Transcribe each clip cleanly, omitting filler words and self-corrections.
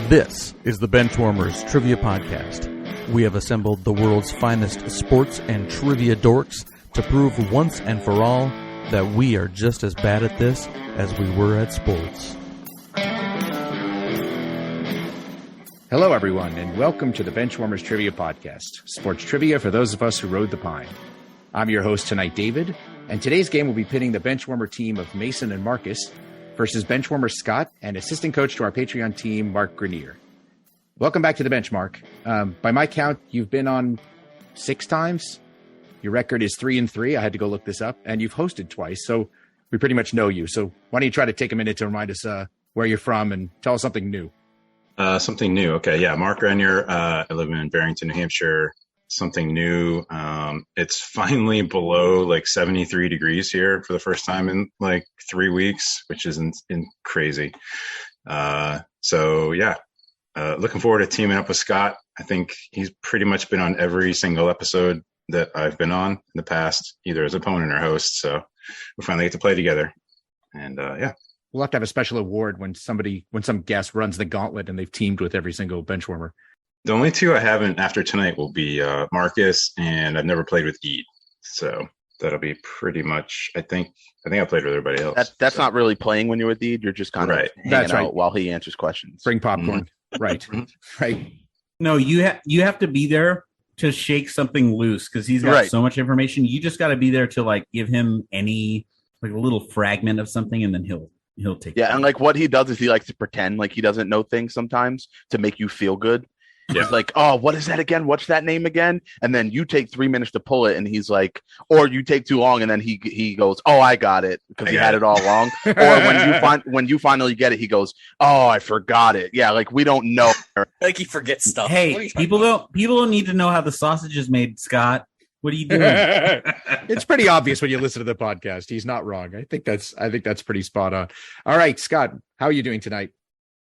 This is the Benchwarmers Trivia Podcast. We have assembled the world's finest sports and trivia dorks to prove once and for all that we are just as bad at this as we were at sports. Hello, everyone, and welcome to the Benchwarmers Trivia Podcast, sports trivia for those of us who rode the pine. I'm your host tonight, David, and today's game will be pitting the Benchwarmer team of Mason and Markkus versus Benchwarmer Scott and assistant coach to our Patreon team, Marc Grenier. Welcome back to the bench, Mark. By my count, you've been on 6 times. Your record is 3-3. I had to go look this up, and you've hosted twice, so we pretty much know you. So why don't you try to take a minute to remind us where you're from and tell us something new. Something new. Okay. Yeah. Marc Grenier. I live in Barrington, New Hampshire. Something new. It's finally below like 73 degrees here for the first time in like 3 weeks, which is crazy. So yeah, looking forward to teaming up with Scott. I think he's pretty much been on every single episode that I've been on in the past, either as opponent or host. So we finally get to play together. And yeah. We'll have to have a special award when some guest runs the gauntlet and they've teamed with every single benchwarmer. The only 2 I haven't after tonight will be Markkus, and I've never played with Ede. So that'll be pretty much, I think I played with everybody else. That's so. Not really playing when you're with Ede. You're just kind of hanging out while he answers questions. Bring popcorn. Mm-hmm. Right. Right. No, you have to be there to shake something loose because he's got so much information. You just got to be there to like give him any like a little fragment of something, and then he'll take it. And like what he does is he likes to pretend like he doesn't know things sometimes to make you feel good. Yeah. He's like, oh, what is that again? What's that name again? And then you take 3 minutes to pull it, and he's like, or you take too long, and then he goes, oh, I got it because he had it all along. Or when you finally get it, he goes, oh, I forgot it. Yeah, like we don't know. Like he forgets stuff. Hey, people don't need to know how the sausage is made, Scott. What are you doing? It's pretty obvious when you listen to the podcast. He's not wrong. I think that's pretty spot on. All right, Scott, how are you doing tonight?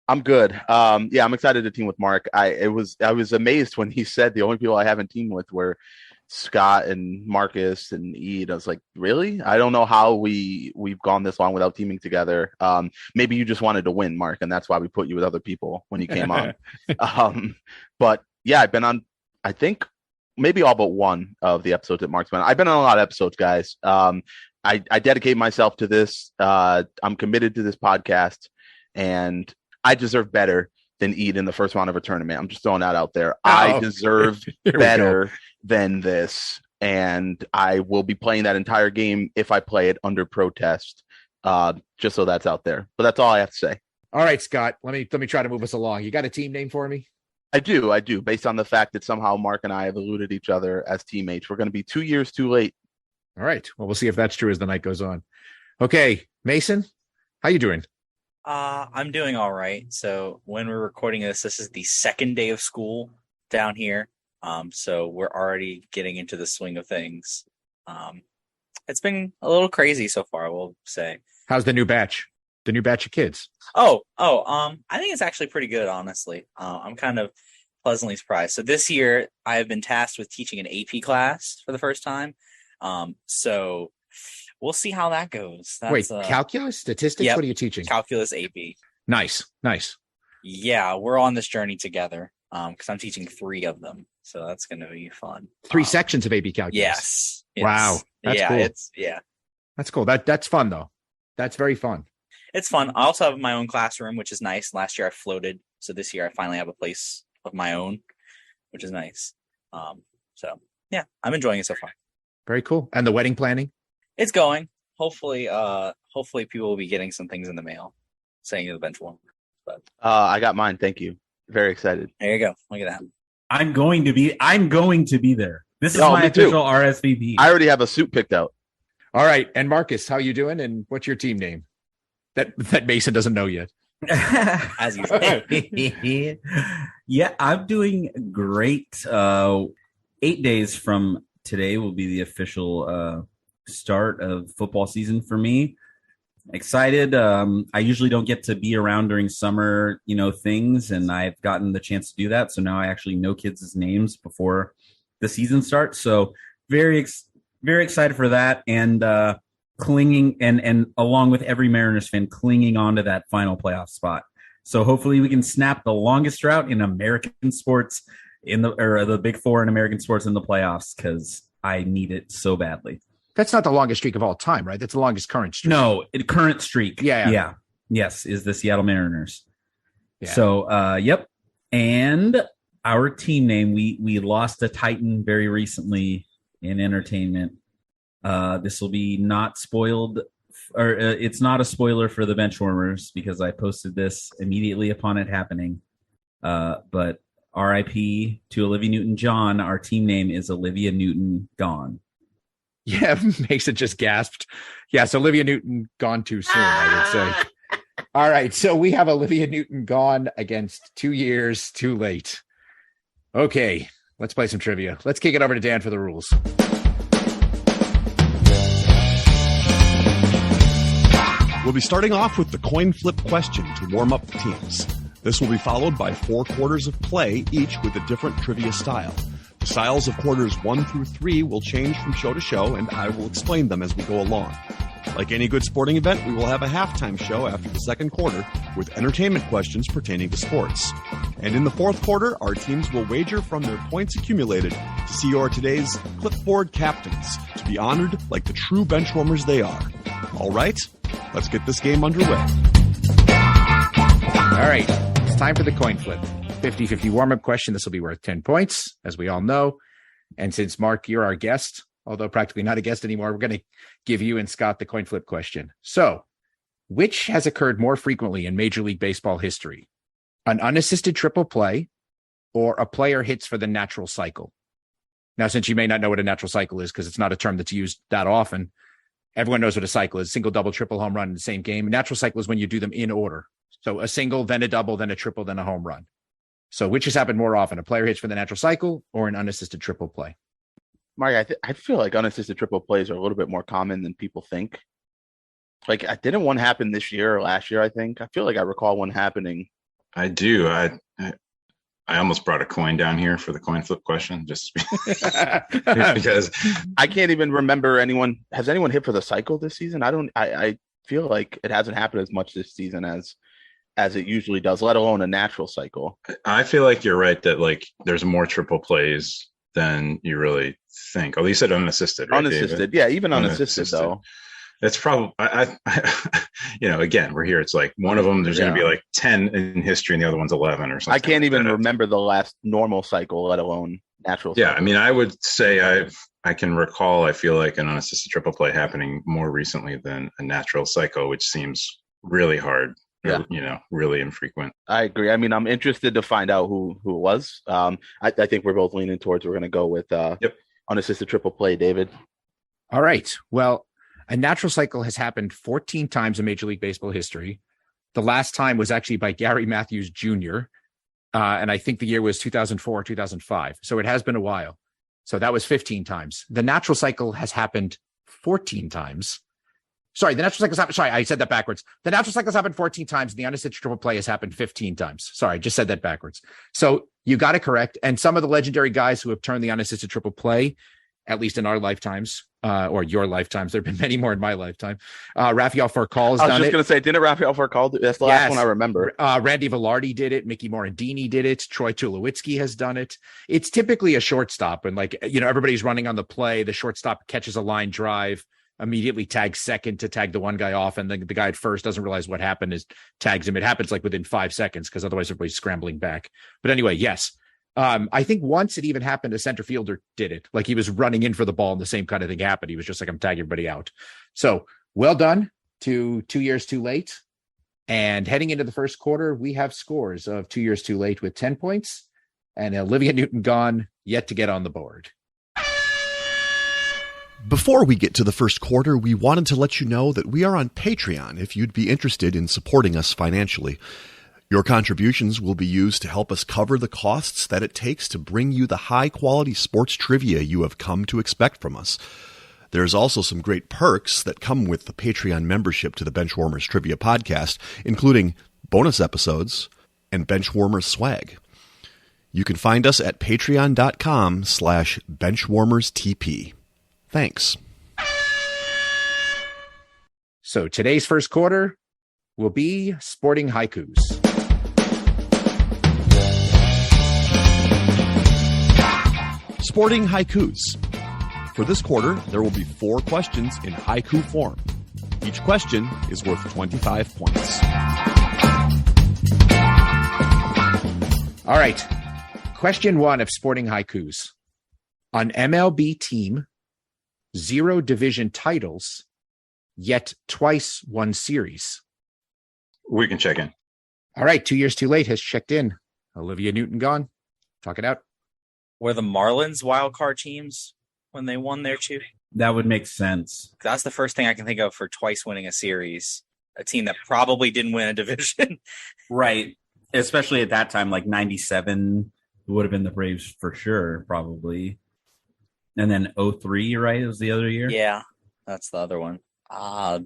I'm good. I'm excited to team with Mark. I was amazed when he said the only people I haven't teamed with were Scott and Markkus and Ede. I was like, really? I don't know how we've gone this long without teaming together. Maybe you just wanted to win, Mark, and that's why we put you with other people when you came on. But yeah, I've been on, I think, maybe all but one of the episodes that Mark's been on. I've been on a lot of episodes, guys. I dedicate myself to this. I'm committed to this podcast, and I deserve better than Ede in the first round of a tournament. I'm just throwing that out there. I deserve better than this, and I will be playing that entire game if I play it under protest, just so that's out there. But that's all I have to say. All right, Scott, let me try to move us along. You got a team name for me? I do. Based on the fact that somehow Mark and I have eluded each other as teammates. We're going to be 2 years too late. All right. Well, we'll see if that's true as the night goes on. Okay, Mason, how you doing? I'm doing all right. So when we're recording this is the second day of school down here. So we're already getting into the swing of things. It's been a little crazy so far, I will say. How's the new batch? The new batch of kids? I think it's actually pretty good, honestly. I'm kind of pleasantly surprised. So this year I have been tasked with teaching an AP class for the first time. So we'll see how that goes. Wait, calculus, statistics? Yep, what are you teaching? Calculus AP. Nice. Yeah, we're on this journey together because I'm teaching 3 of them. So that's going to be fun. 3 sections of AP calculus? Yes. Wow. That's cool. That's cool. That's fun, though. That's very fun. It's fun. I also have my own classroom, which is nice. Last year I floated. So this year I finally have a place of my own, which is nice. So yeah, I'm enjoying it so far. Very cool. And the wedding planning? It's going. Hopefully people will be getting some things in the mail saying you're the benchwarmer. But I got mine. Thank you. Very excited. There you go. Look at that. I'm going to be there. This is my official RSVP. I already have a suit picked out. All right. And Markkus, how you doing? And what's your team name? That Mason doesn't know yet. As usual. Yeah, I'm doing great. 8 days from today will be the official start of football season for me. Excited. I usually don't get to be around during summer, things, and I've gotten the chance to do that. So now I actually know kids' names before the season starts. So very excited for that. And clinging and along with every Mariners fan clinging on to that final playoff spot. So hopefully we can snap the longest drought in American sports the Big Four in American sports in the playoffs, because I need it so badly. That's not the longest streak of all time, right? That's the longest current streak. No, current streak. Yeah. Yes, is the Seattle Mariners. Yeah. So, yep. And our team name, we lost a Titan very recently in entertainment. This will be not spoiled, or it's not a spoiler for the Benchwarmers because I posted this immediately upon it happening. But RIP to Olivia Newton-John. Our team name is Olivia Newton-Gone. Yeah, Mason just gasped. Yes, Olivia Newton gone too soon, I would say. All right, so we have Olivia Newton-Gone against 2 years too late. Okay, let's play some trivia. Let's kick it over to Dan for the rules. We'll be starting off with the coin flip question to warm up the teams. This will be followed by 4 quarters of play, each with a different trivia style. The styles of quarters 1 through 3 will change from show to show, and I will explain them as we go along. Like any good sporting event, we will have a halftime show after the second quarter with entertainment questions pertaining to sports. And in the fourth quarter, our teams will wager from their points accumulated to see your today's clipboard captains, to be honored like the true benchwarmers they are. All right, let's get this game underway. All right, it's time for the coin flip. 50-50 warm-up question. This will be worth 10 points, as we all know. And since, Mark, you're our guest, although practically not a guest anymore, we're going to give you and Scott the coin flip question. So, which has occurred more frequently in Major League Baseball history? An unassisted triple play or a player hits for the natural cycle? Now, since you may not know what a natural cycle is, because it's not a term that's used that often, everyone knows what a cycle is. Single, double, triple, home run in the same game. A natural cycle is when you do them in order. So a single, then a double, then a triple, then a home run. So which has happened more often, a player hits for the natural cycle or an unassisted triple play? Mark, I feel like unassisted triple plays are a little bit more common than people think. Like, didn't one happen this year or last year, I think? I feel like I recall one happening. I do. I almost brought a coin down here for the coin flip question, just because I can't even remember anyone. Has anyone hit for the cycle this season? I feel like it hasn't happened as much this season as it usually does, let alone a natural cycle. I feel like you're right that like there's more triple plays than you really think. Oh, you said unassisted, right? Unassisted, David? yeah, even unassisted though. It's probably, again, we're here. It's like one of them, there's going to be like 10 in history and the other one's 11 or something. I can't even remember the last normal cycle, let alone natural cycle. Yeah, I mean, I would say I can recall, I feel like an unassisted triple play happening more recently than a natural cycle, which seems really hard. Yeah. Really infrequent. I agree. I mean, I'm interested to find out who it was. I think we're both leaning towards we're going to go with unassisted triple play, David. All right. Well, a natural cycle has happened 14 times in Major League Baseball history. The last time was actually by Gary Matthews Jr., and I think the year was 2004 or 2005. So it has been a while. So that was 15 times. The natural cycle has happened 14 times. Sorry, the natural cycle's happened. Sorry, I said that backwards. The natural cycle's happened 14 times. And the unassisted triple play has happened 15 times. Sorry, I just said that backwards. So you got it correct. And some of the legendary guys who have turned the unassisted triple play, at least in our lifetimes, or your lifetimes, there have been many more in my lifetime. Rafael Furcal's done it. I was just going to say, didn't Rafael Furcal? That's the last one I remember. Randy Velarde did it. Mickey Morandini did it. Troy Tulowitzki has done it. It's typically a shortstop. And everybody's running on the play. The shortstop catches a line drive, immediately tags second to tag the one guy off, and then the guy at first doesn't realize what happened, is tags him. It happens like within 5 seconds because otherwise everybody's scrambling back. But anyway, yes. I think once it even happened, a center fielder did it. Like he was running in for the ball and the same kind of thing happened. He was just like, I'm tagging everybody out. So well done to 2 years too late. And heading into the first quarter, we have scores of 2 years too late with 10 points and Olivia Newton-John yet to get on the board. Before we get to the first quarter, we wanted to let you know that we are on Patreon if you'd be interested in supporting us financially. Your contributions will be used to help us cover the costs that it takes to bring you the high-quality sports trivia you have come to expect from us. There's also some great perks that come with the Patreon membership to the Benchwarmers Trivia Podcast, including bonus episodes and Benchwarmers swag. You can find us at patreon.com/benchwarmerstp. Thanks. So today's first quarter will be sporting haikus. Sporting haikus. For this quarter, there will be 4 questions in haiku form. Each question is worth 25 points. All right. Question 1 of Sporting haikus. An MLB team, 0 division titles, yet twice won series. We can check in. All right. 2 years too late has checked in. Olivia Newton-John. Talk it out. Were the Marlins wild card teams when they won their 2? That would make sense. That's the first thing I can think of for twice winning a series. A team that probably didn't win a division. Right. Especially at that time, like 97 would have been the Braves for sure, probably. And then 03, right, was the other year? Yeah, that's the other one. I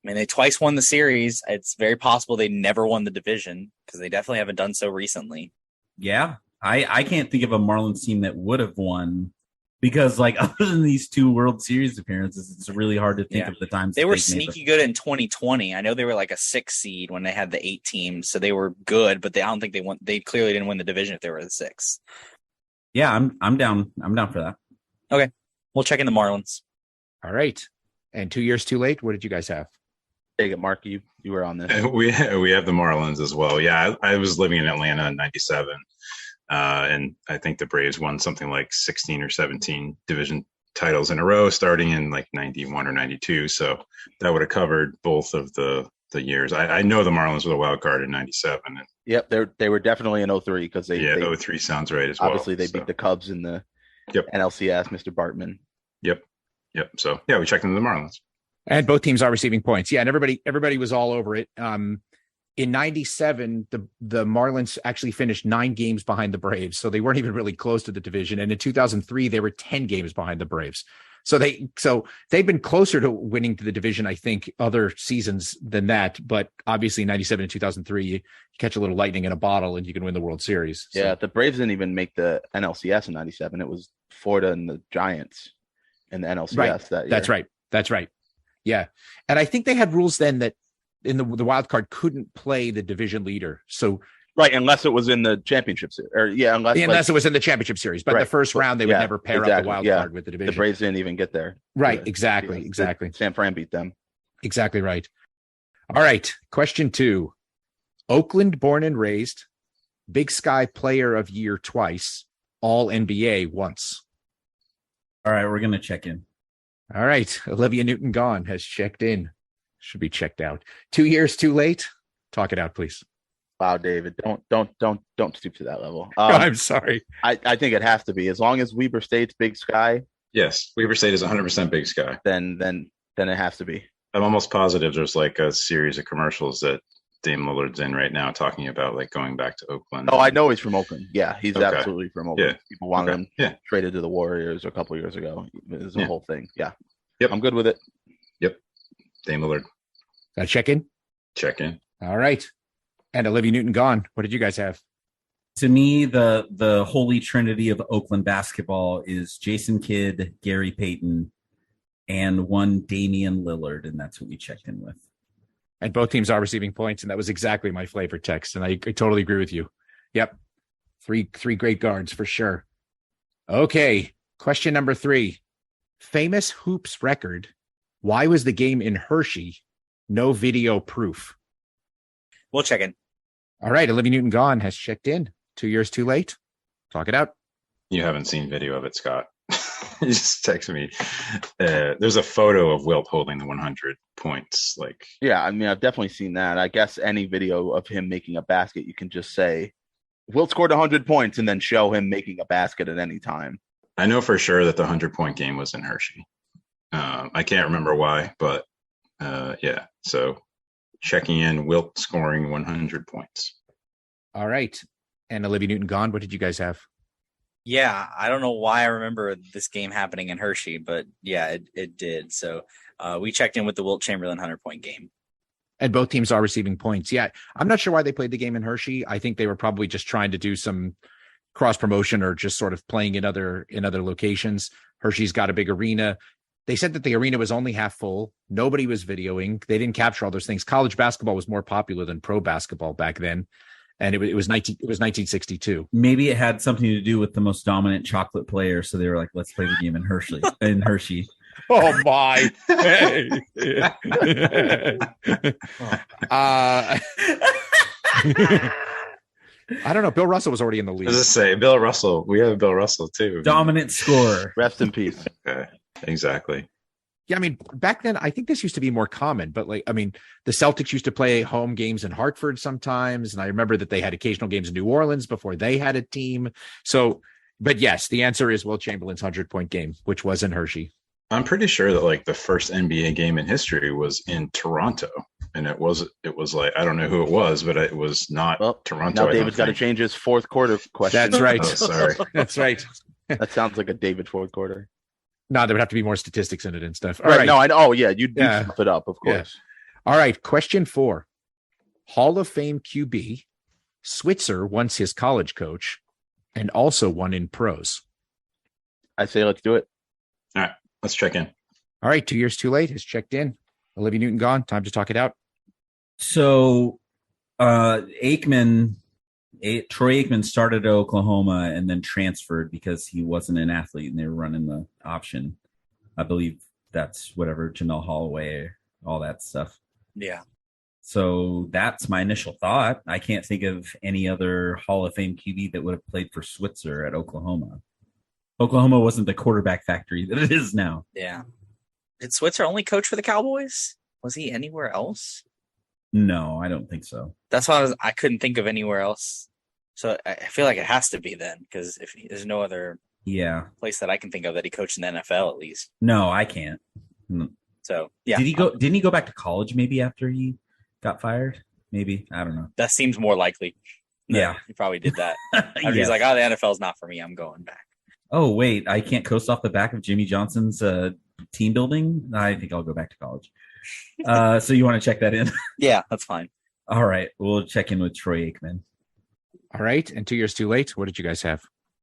mean, they twice won the series. It's very possible they never won the division because they definitely haven't done so recently. Yeah. I can't think of a Marlins team that would have won because, like, other than these 2 World Series appearances, it's really hard to think of the times they were sneaky good in 2020. I know they were like a 6 seed when they had the 8 teams, so they were good, but I don't think they won. They clearly didn't win the division if they were the 6. Yeah, I'm down. I'm down for that. Okay, we'll check in the Marlins. All right. And 2 years too late, what did you guys have? Take it, Mark. You were on this. We have the Marlins as well. Yeah, I was living in Atlanta in 97. And I think the Braves won something like 16 or 17 division titles in a row, starting in like 91 or 92. So that would have covered both of the years. I know the Marlins were the wild card in 97. And Yep, they were definitely in 03 because they 03 sounds right as well. Obviously, they beat the Cubs in the NLCS, Mr. Bartman. Yep. So, yeah, we checked into the Marlins. And both teams are receiving points. Yeah, and everybody was all over it. In 97, the Marlins actually finished 9 games behind the Braves, so they weren't even really close to the division. And in 2003, they were 10 games behind the Braves. So they've been closer to winning to the division, I think, other seasons than that. But obviously, 97 and 2003, you catch a little lightning in a bottle and you can win the World Series. So. Yeah, the Braves didn't even make the NLCS in 97. It was Florida and the Giants in the NLCS that year. That's right. Yeah. And I think they had rules then that in the wild card couldn't play the division leader. So unless it was in the championship series, unless it was in the championship series. But the first round they would never pair up the wild card with the division. The Braves didn't even get there. Right, exactly. San Fran beat them. Exactly right. All right, question 2. Oakland born and raised, Big Sky player of year twice, all NBA once. All right, we're gonna check in. All right, Olivia Newton-John has checked in. Should be checked out. 2 years too late. Talk it out, please. Wow, David, don't stoop to that level. I'm sorry. I think it has to be as long as Weber State's Big Sky. Yes, Weber State is 100% Big Sky. Then it has to be. I'm almost positive there's like a series of commercials that Dame Lillard's in right now talking about like going back to Oakland. Oh, I know he's from Oakland. Yeah, he's absolutely from Oakland. Yeah. People wanted him traded to the Warriors a couple years ago. It was a whole thing. Yeah. Yep. I'm good with it. Yep. Dame Lillard. Got to check in? Check in. All right. And Olivia Newton-John, what did you guys have? To me, the holy trinity of Oakland basketball is Jason Kidd, Gary Payton, and one Damian Lillard, and that's what we checked in with. And both teams are receiving points, and that was exactly my flavor text, and I totally agree with you. Yep. Three great guards for sure. Okay, question number 3. Famous hoops record. Why was the game in Hershey? No video proof. We'll check in. All right, Olivia Newton-John has checked in. 2 years too late. Talk it out. You haven't seen video of it, Scott. You just texted me. There's a photo of Wilt holding the 100 points. Yeah, I mean, I've definitely seen that. I guess any video of him making a basket, you can just say, Wilt scored 100 points and then show him making a basket at any time. I know for sure that the 100-point game was in Hershey. I can't remember why, but yeah. So checking in, Wilt scoring 100 points. All right. And Olivia Newton-John, what did you guys have? Yeah, I don't know why I remember this game happening in Hershey, but yeah, it did. So we checked in with the Wilt Chamberlain 100-point game. And both teams are receiving points. Yeah, I'm not sure why they played the game in Hershey. I think they were probably just trying to do some cross promotion or just sort of playing in other locations. Hershey's got a big arena. They said that the arena was only half full. Nobody was videoing. They didn't capture all those things. College basketball was more popular than pro basketball back then. And it was 1962. Maybe it had something to do with the most dominant chocolate player. So they were like, let's play the game in Hershey. Oh my! Hey. I don't know. Bill Russell was already in the league. I was just say Bill Russell. We have Bill Russell too. Dominant scorer. Rest in peace. Okay. Exactly. Yeah, I mean, back then, I think this used to be more common, but the Celtics used to play home games in Hartford sometimes. And I remember that they had occasional games in New Orleans before they had a team. So, but yes, the answer is Will Chamberlain's 100-point game, which was in Hershey. I'm pretty sure that the first NBA game in history was in Toronto. And it was like, I don't know who it was, but it was not Toronto. Now David's got to change his fourth quarter question. That's right. Oh, sorry. That's right. That sounds like a David fourth quarter. No, there would have to be more statistics in it and stuff. All right. right. No, I know. Oh, yeah. You'd stuff it up, of course. Yeah. All right. Question 4. Hall of Fame QB. Switzer, once his college coach, and also won in pros. I say let's do it. All right. Let's check in. All right. 2 years too late has checked in. Olivia Newton-John, time to talk it out. So Troy Aikman started at Oklahoma and then transferred because he wasn't an athlete and they were running the option. I believe that's whatever, Jamel Holloway, all that stuff. Yeah. So that's my initial thought. I can't think of any other Hall of Fame QB that would have played for Switzer at Oklahoma. Oklahoma wasn't the quarterback factory that it is now. Yeah. Did Switzer only coach for the Cowboys? Was he anywhere else? No, I don't think so. That's why I couldn't think of anywhere else. So I feel like it has to be then, because if there's no other place that I can think of that he coached in the NFL at least. No, I can't. So yeah. Didn't he go back to college maybe after he got fired? Maybe. I don't know. That seems more likely. Yeah. He probably did that. He's like, the NFL's not for me. I'm going back. Oh, wait, I can't coast off the back of Jimmy Johnson's team building? I think I'll go back to college. So you want to check that in? Yeah, that's fine. All right. We'll check in with Troy Aikman. All right. And 2 years too late. What did you guys have?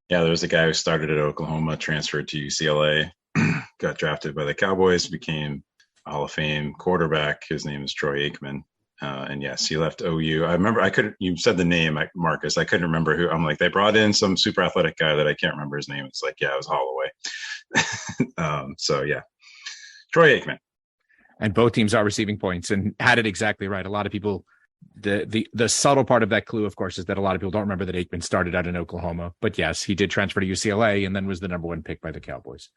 Yeah, there was a guy who started at Oklahoma, transferred to UCLA, got drafted by the Cowboys, became a Hall of Fame quarterback. His name is Troy Aikman. And yes, he left OU. I remember you said the name, Marcus. I couldn't remember who. I'm like, they brought in some super athletic guy that I can't remember his name. It's like, yeah, it was Holloway. So yeah, Troy Aikman. And both teams are receiving points and had it exactly right. A lot of people, the subtle part of that clue, of course, is that a lot of people don't remember that Aikman started out in Oklahoma. But yes, he did transfer to UCLA and then was the number 1 pick by the Cowboys.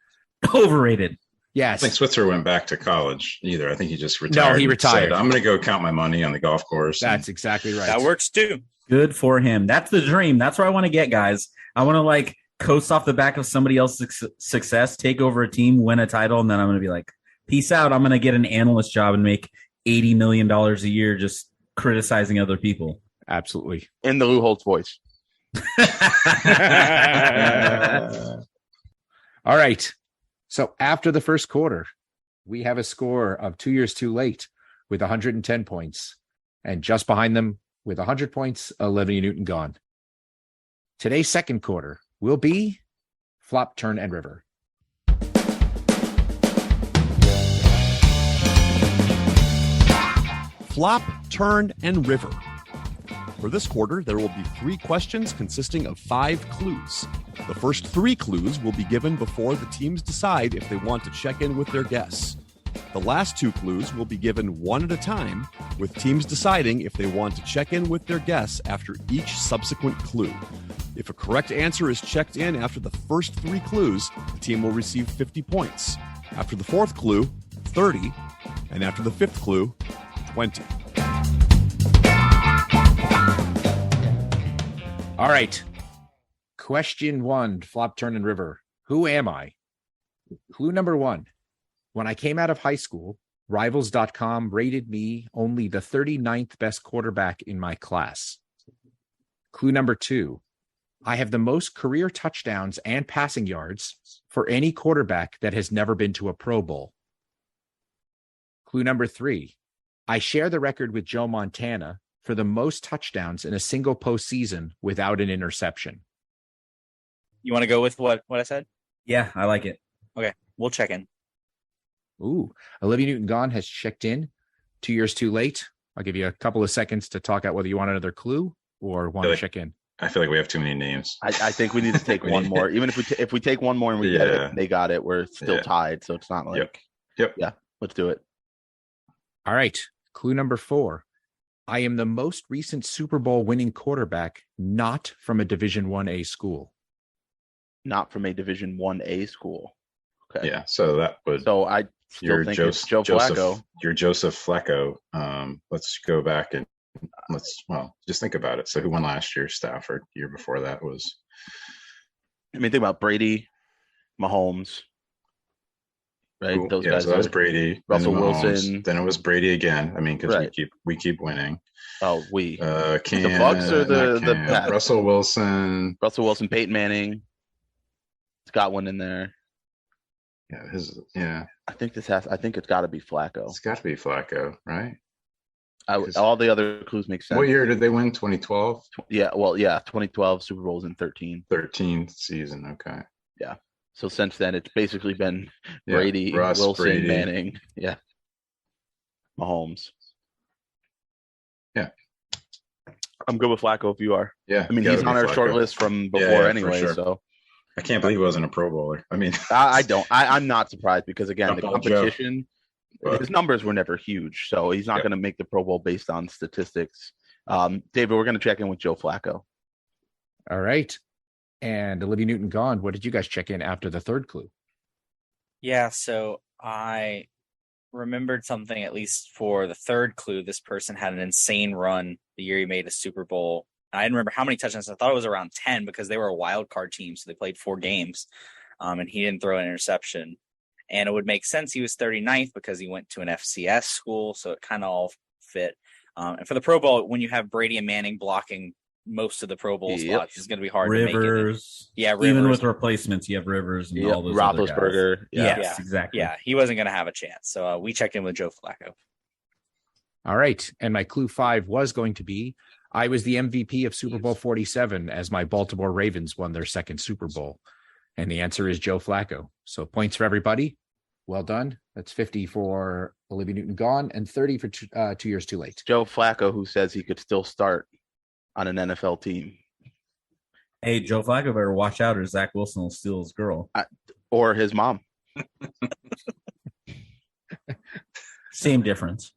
Overrated. Yes. I don't think Switzer went back to college either. I think he just retired. No, he retired. Said, I'm going to go count my money on the golf course. That's exactly right. That works too. Good for him. That's the dream. That's where I want to get, guys. I want to coast off the back of somebody else's success, take over a team, win a title, and then I'm going to be like, peace out. I'm going to get an analyst job and make $80 million a year just criticizing other people. Absolutely. In the Lou Holtz voice. All right. So after the first quarter, we have a score of 2 years too late with 110 points. And just behind them with 100 points, Olivia Newton-John. Today's second quarter will be Flop, Turn, and River. Flop, Turn, and River. For this quarter, there will be 3 questions consisting of 5 clues. The first 3 clues will be given before the teams decide if they want to check in with their guests. The last 2 clues will be given one at a time, with teams deciding if they want to check in with their guests after each subsequent clue. If a correct answer is checked in after the first 3 clues, the team will receive 50 points. After the 4th clue, 30, and after the 5th clue, 20. All right. Question 1, Flop, Turn, and River. Who am I? Clue number 1. When I came out of high school, Rivals.com rated me only the 39th best quarterback in my class. Clue number 2. I have the most career touchdowns and passing yards for any quarterback that has never been to a Pro Bowl. Clue number 3. I share the record with Joe Montana for the most touchdowns in a single postseason without an interception. You want to go with what I said? Yeah, I like it. Okay, we'll check in. Ooh, Olivia Newton-John has checked in. 2 years too late. I'll give you a couple of seconds to talk out whether you want another clue or want to check in? I feel like we have too many names. I think we need to take one more. Even if we take one more and we get it, they got it. We're still tied, so it's not like. Yep. Yeah, let's do it. All right. Clue number 4. I am the most recent Super Bowl winning quarterback, not from a Division 1A school. Not from a Division 1A school. Okay. Yeah. So that would. So I still think it's Joe Flacco. You're Joseph Flacco. Let's go back and just think about it. So who won last year? Stafford. Year before that was. I mean, think about Brady, Mahomes. Right, Cool. those yeah, guys. So that was Brady, Russell then Wilson. Then it was Brady again. I mean, because we keep winning. Oh, the Bucks or the Pats? Russell Wilson, Peyton Manning. It's got one in there. Yeah, I think it's got to be Flacco. It's got to be Flacco, right? All the other clues make sense. What year did they win? 2012. Yeah, 2012 Super Bowls in 13. 13th season. Okay. Yeah. So since then, it's basically been Brady, Wilson, Brady. Manning, Mahomes. Yeah, I'm good with Flacco if you are. Yeah, I mean he's on our short list from before anyway. Sure. So I can't believe he wasn't a Pro Bowler. I mean, I don't. I'm not surprised because again, the competition, Joe. His numbers were never huge, so he's not going to make the Pro Bowl based on statistics. David, we're going to check in with Joe Flacco. All right. And Olivia Newton-John, what did you guys check in after the third clue? Yeah, so I remembered something, at least for the third clue. This person had an insane run the year he made a Super Bowl. I didn't remember how many touchdowns. I thought it was around 10 because they were a wild card team, so they played 4 games, and he didn't throw an interception. And it would make sense he was 39th because he went to an FCS school, so it kind of all fit. And for the Pro Bowl, when you have Brady and Manning blocking most of the Pro Bowl spots, it's going to be hard to make it. Yeah, Rivers. Even with replacements, you have Rivers and all those Roethlisberger. other guys. Yes, exactly. Yeah, he wasn't going to have a chance. So we checked in with Joe Flacco. All right. And my clue 5 was going to be, I was the MVP of Super Bowl 47 as my Baltimore Ravens won their second Super Bowl. And the answer is Joe Flacco. So points for everybody. Well done. That's 50 for Olivia Newton-John and 30 for 2 years too late. Joe Flacco, who says he could still start on an NFL team. Hey, Joe Flacco better watch out or Zach Wilson will steal his girl. Or his mom. Same difference.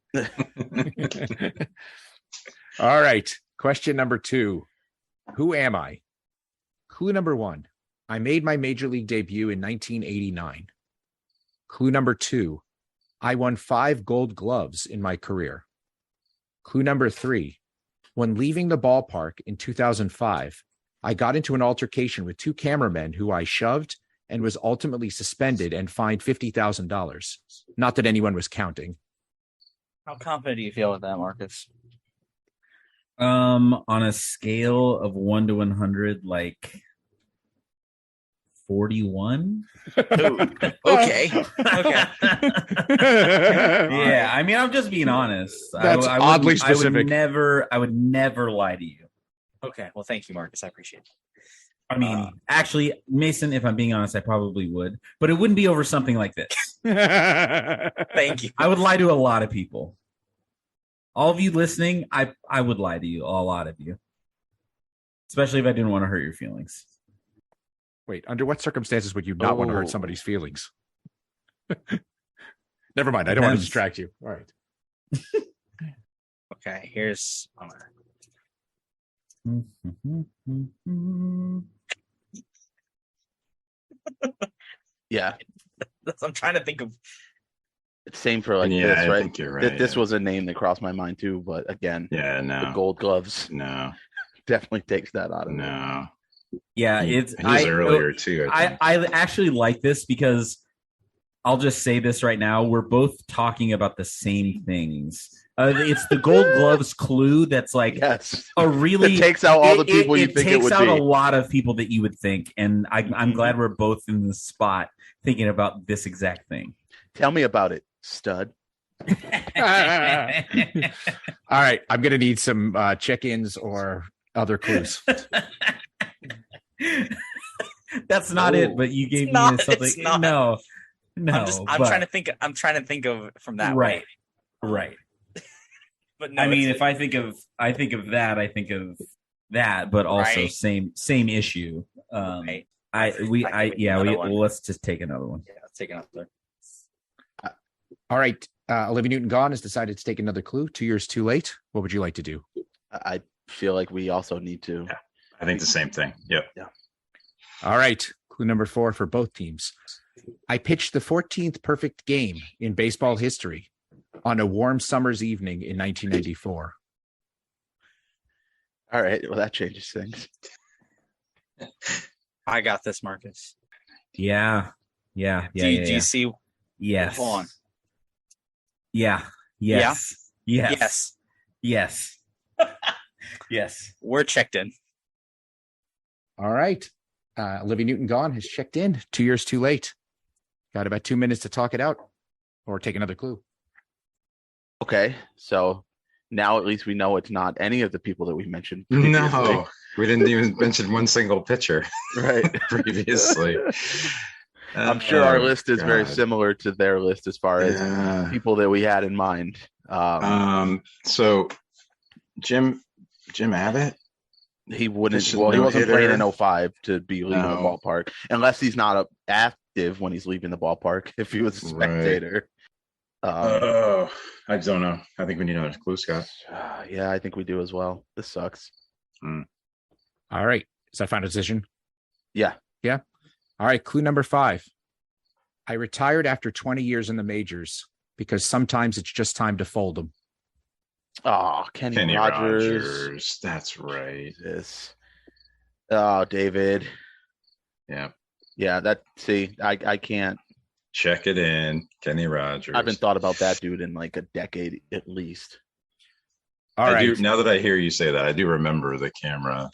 All right. Question number 2. Who am I? Clue number 1. I made my major league debut in 1989. Clue number 2. I won 5 gold gloves in my career. Clue number 3. When leaving the ballpark in 2005, I got into an altercation with 2 cameramen who I shoved and was ultimately suspended and fined $50,000. Not that anyone was counting. How confident do you feel with that, Marcus? On a scale of 1 to 100, like 41. Okay. Yeah, I mean, I'm just being honest. That's oddly specific. I would never lie to you. Okay. Well, thank you, Marcus. I appreciate it. I mean, actually, Mason, if I'm being honest, I probably would, but it wouldn't be over something like this. Thank you. I would lie to a lot of people. All of you listening, I would lie to you, a lot of you, especially if I didn't want to hurt your feelings. Wait, under what circumstances would you not want to hurt somebody's feelings? Never mind. I don't want to distract you. All right. Okay, here's... Yeah. I'm trying to think of... Same for this, right? I think you're right. This was a name that crossed my mind too, but again, the gold gloves definitely takes that out of it. Yeah, he's earlier too. I actually like this because I'll just say this right now: we're both talking about the same things. It's the gold gloves clue that's like a really it takes out all the people you think it would be. It takes out a lot of people that you would think, and I'm glad we're both in the spot thinking about this exact thing. Tell me about it, stud. All right, I'm going to need some check-ins or other clues. That's not it, but you gave me something. No. I'm trying to think. I'm trying to think of from that right. way. Right. But no, I mean, if I think of that, I think of that, but also Right. same issue. Right. Let's just take another one. Yeah, let's take another. All right. Olivia Newton-John has decided to take another clue. 2 years too late. What would you like to do? I feel like we also need to. Yeah, I think the same thing. Yep. All right. Clue number 4 for both teams. I pitched the 14th perfect game in baseball history on a warm summer's evening in 1994. All right. Well, that changes things. I got this, Marcus. Yeah. Do you see? Yes. Hold on. Yeah. Yes. Yes. Yes. Yes. We're checked in. All right. Olivia Newton-John has checked in. 2 years too late. Got about 2 minutes to talk it out or take another clue. Okay. So now at least we know it's not any of the people that we mentioned previously. No, we didn't even mention one single pitcher Right. previously. I'm sure our list is very God. similar to their list as far as people that we had in mind. So Jim Abbott? He wouldn't. Just Well, he wasn't no-hitter. playing in 05 to be leaving the No. ballpark, unless he's not active when he's leaving the ballpark. If he was a Right. spectator, I don't know. I think we need another clue, Scott. yeah, I think we do as well. This sucks. All right. Is that final decision? Yeah. Yeah. All right. Clue number 5. I retired after 20 years in the majors because sometimes it's just time to fold them. Oh, Kenny Rogers. That's right. This. Oh, David. Yeah. Yeah. I can't. Check it in. Kenny Rogers. I haven't thought about that dude in like a decade at least. All right. Now that I hear you say that, I do remember the camera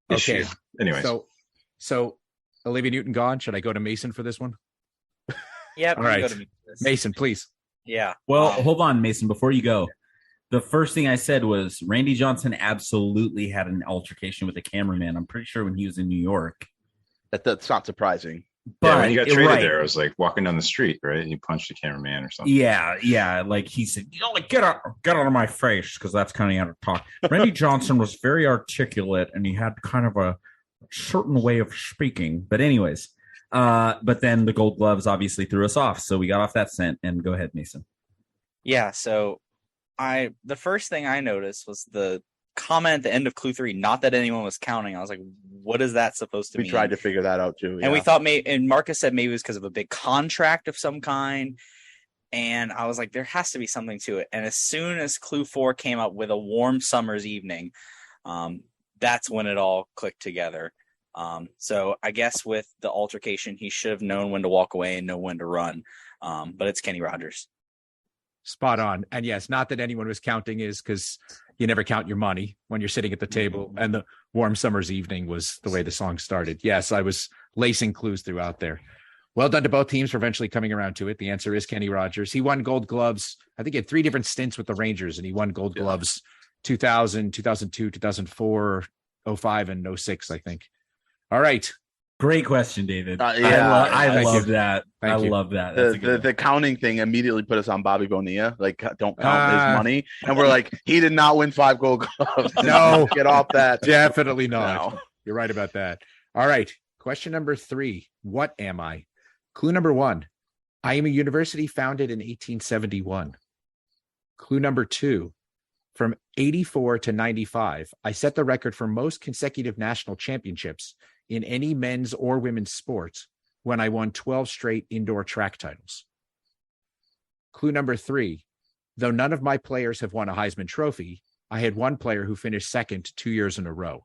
issue. Okay. Anyways. So Olivia Newton-John, should I go to Mason for this one? Yep. All you right. go to me for this. Mason, please. Yeah. Well, hold on, Mason. Before you go, the first thing I said was Randy Johnson absolutely had an altercation with the cameraman. I'm pretty sure when he was in New York. That's not surprising. But yeah, when he got traded right. there, I was like walking down the street, right? And he punched the cameraman or something. Yeah. Like he said, like get out of my face, because that's kind of how to talk. Randy Johnson was very articulate, and he had kind of a certain way of speaking. But anyways, but then the Gold Gloves obviously threw us off, so we got off that scent. And go ahead, Mason. Yeah. So the first thing I noticed was the comment at the end of clue 3. Not that anyone was counting. I was like, what is that supposed to mean? We tried to figure that out too. And we thought and Marcus said maybe it was because of a big contract of some kind. And I was like, there has to be something to it. And as soon as clue 4 came up with a warm summer's evening, that's when it all clicked together. So I guess with the altercation, he should have known when to walk away and know when to run. But it's Kenny Rogers. Spot on. And yes, not that anyone was counting, is because you never count your money when you're sitting at the table. And the warm summer's evening was the way the song started. Yes, I was lacing clues throughout there. Well done to both teams for eventually coming around to it. The answer is Kenny Rogers. He won Gold Gloves. I think he had 3 different stints with the Rangers, and he won Gold Gloves 2000, 2002, 2004, 05, and 06, I think. All right. Great question, David. I love that. I love that. That's a good one. The counting thing immediately put us on Bobby Bonilla. Like, don't count his money. And we're like, he did not win 5 Gold Gloves. No. Get off that. Definitely not. No. You're right about that. All right. Question number 3. What am I? Clue number 1. I am a university founded in 1871. Clue number 2. From 84 to 95, I set the record for most consecutive national championships in any men's or women's sports when I won 12 straight indoor track titles. Clue number 3. Though none of my players have won a Heisman Trophy, I had one player who finished second 2 years in a row.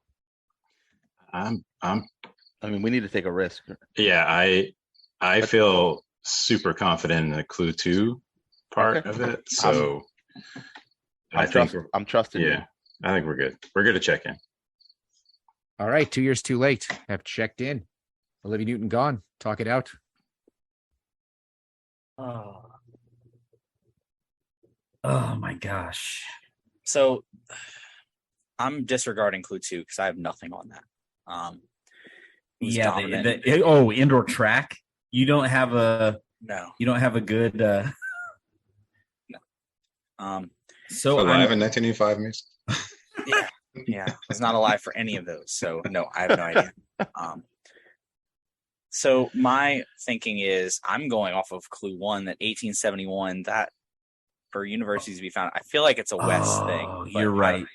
I mean, we need to take a risk. Yeah, I feel super confident in the clue 2 part of it. So I'm trusting you. Yeah, I think we're good. We're good to check in. All right, 2 years too late. Have checked in. Olivia Newton-John, talk it out. Oh my gosh. So I'm disregarding clue 2 because I have nothing on that. Yeah. Indoor track. You don't have a good. No. So Alive in 1985, Mason. Yeah. Yeah, was not alive for any of those. So no, I have no idea. So my thinking is I'm going off of clue 1 that 1871, that for universities to be found. I feel like it's a West thing. You're right.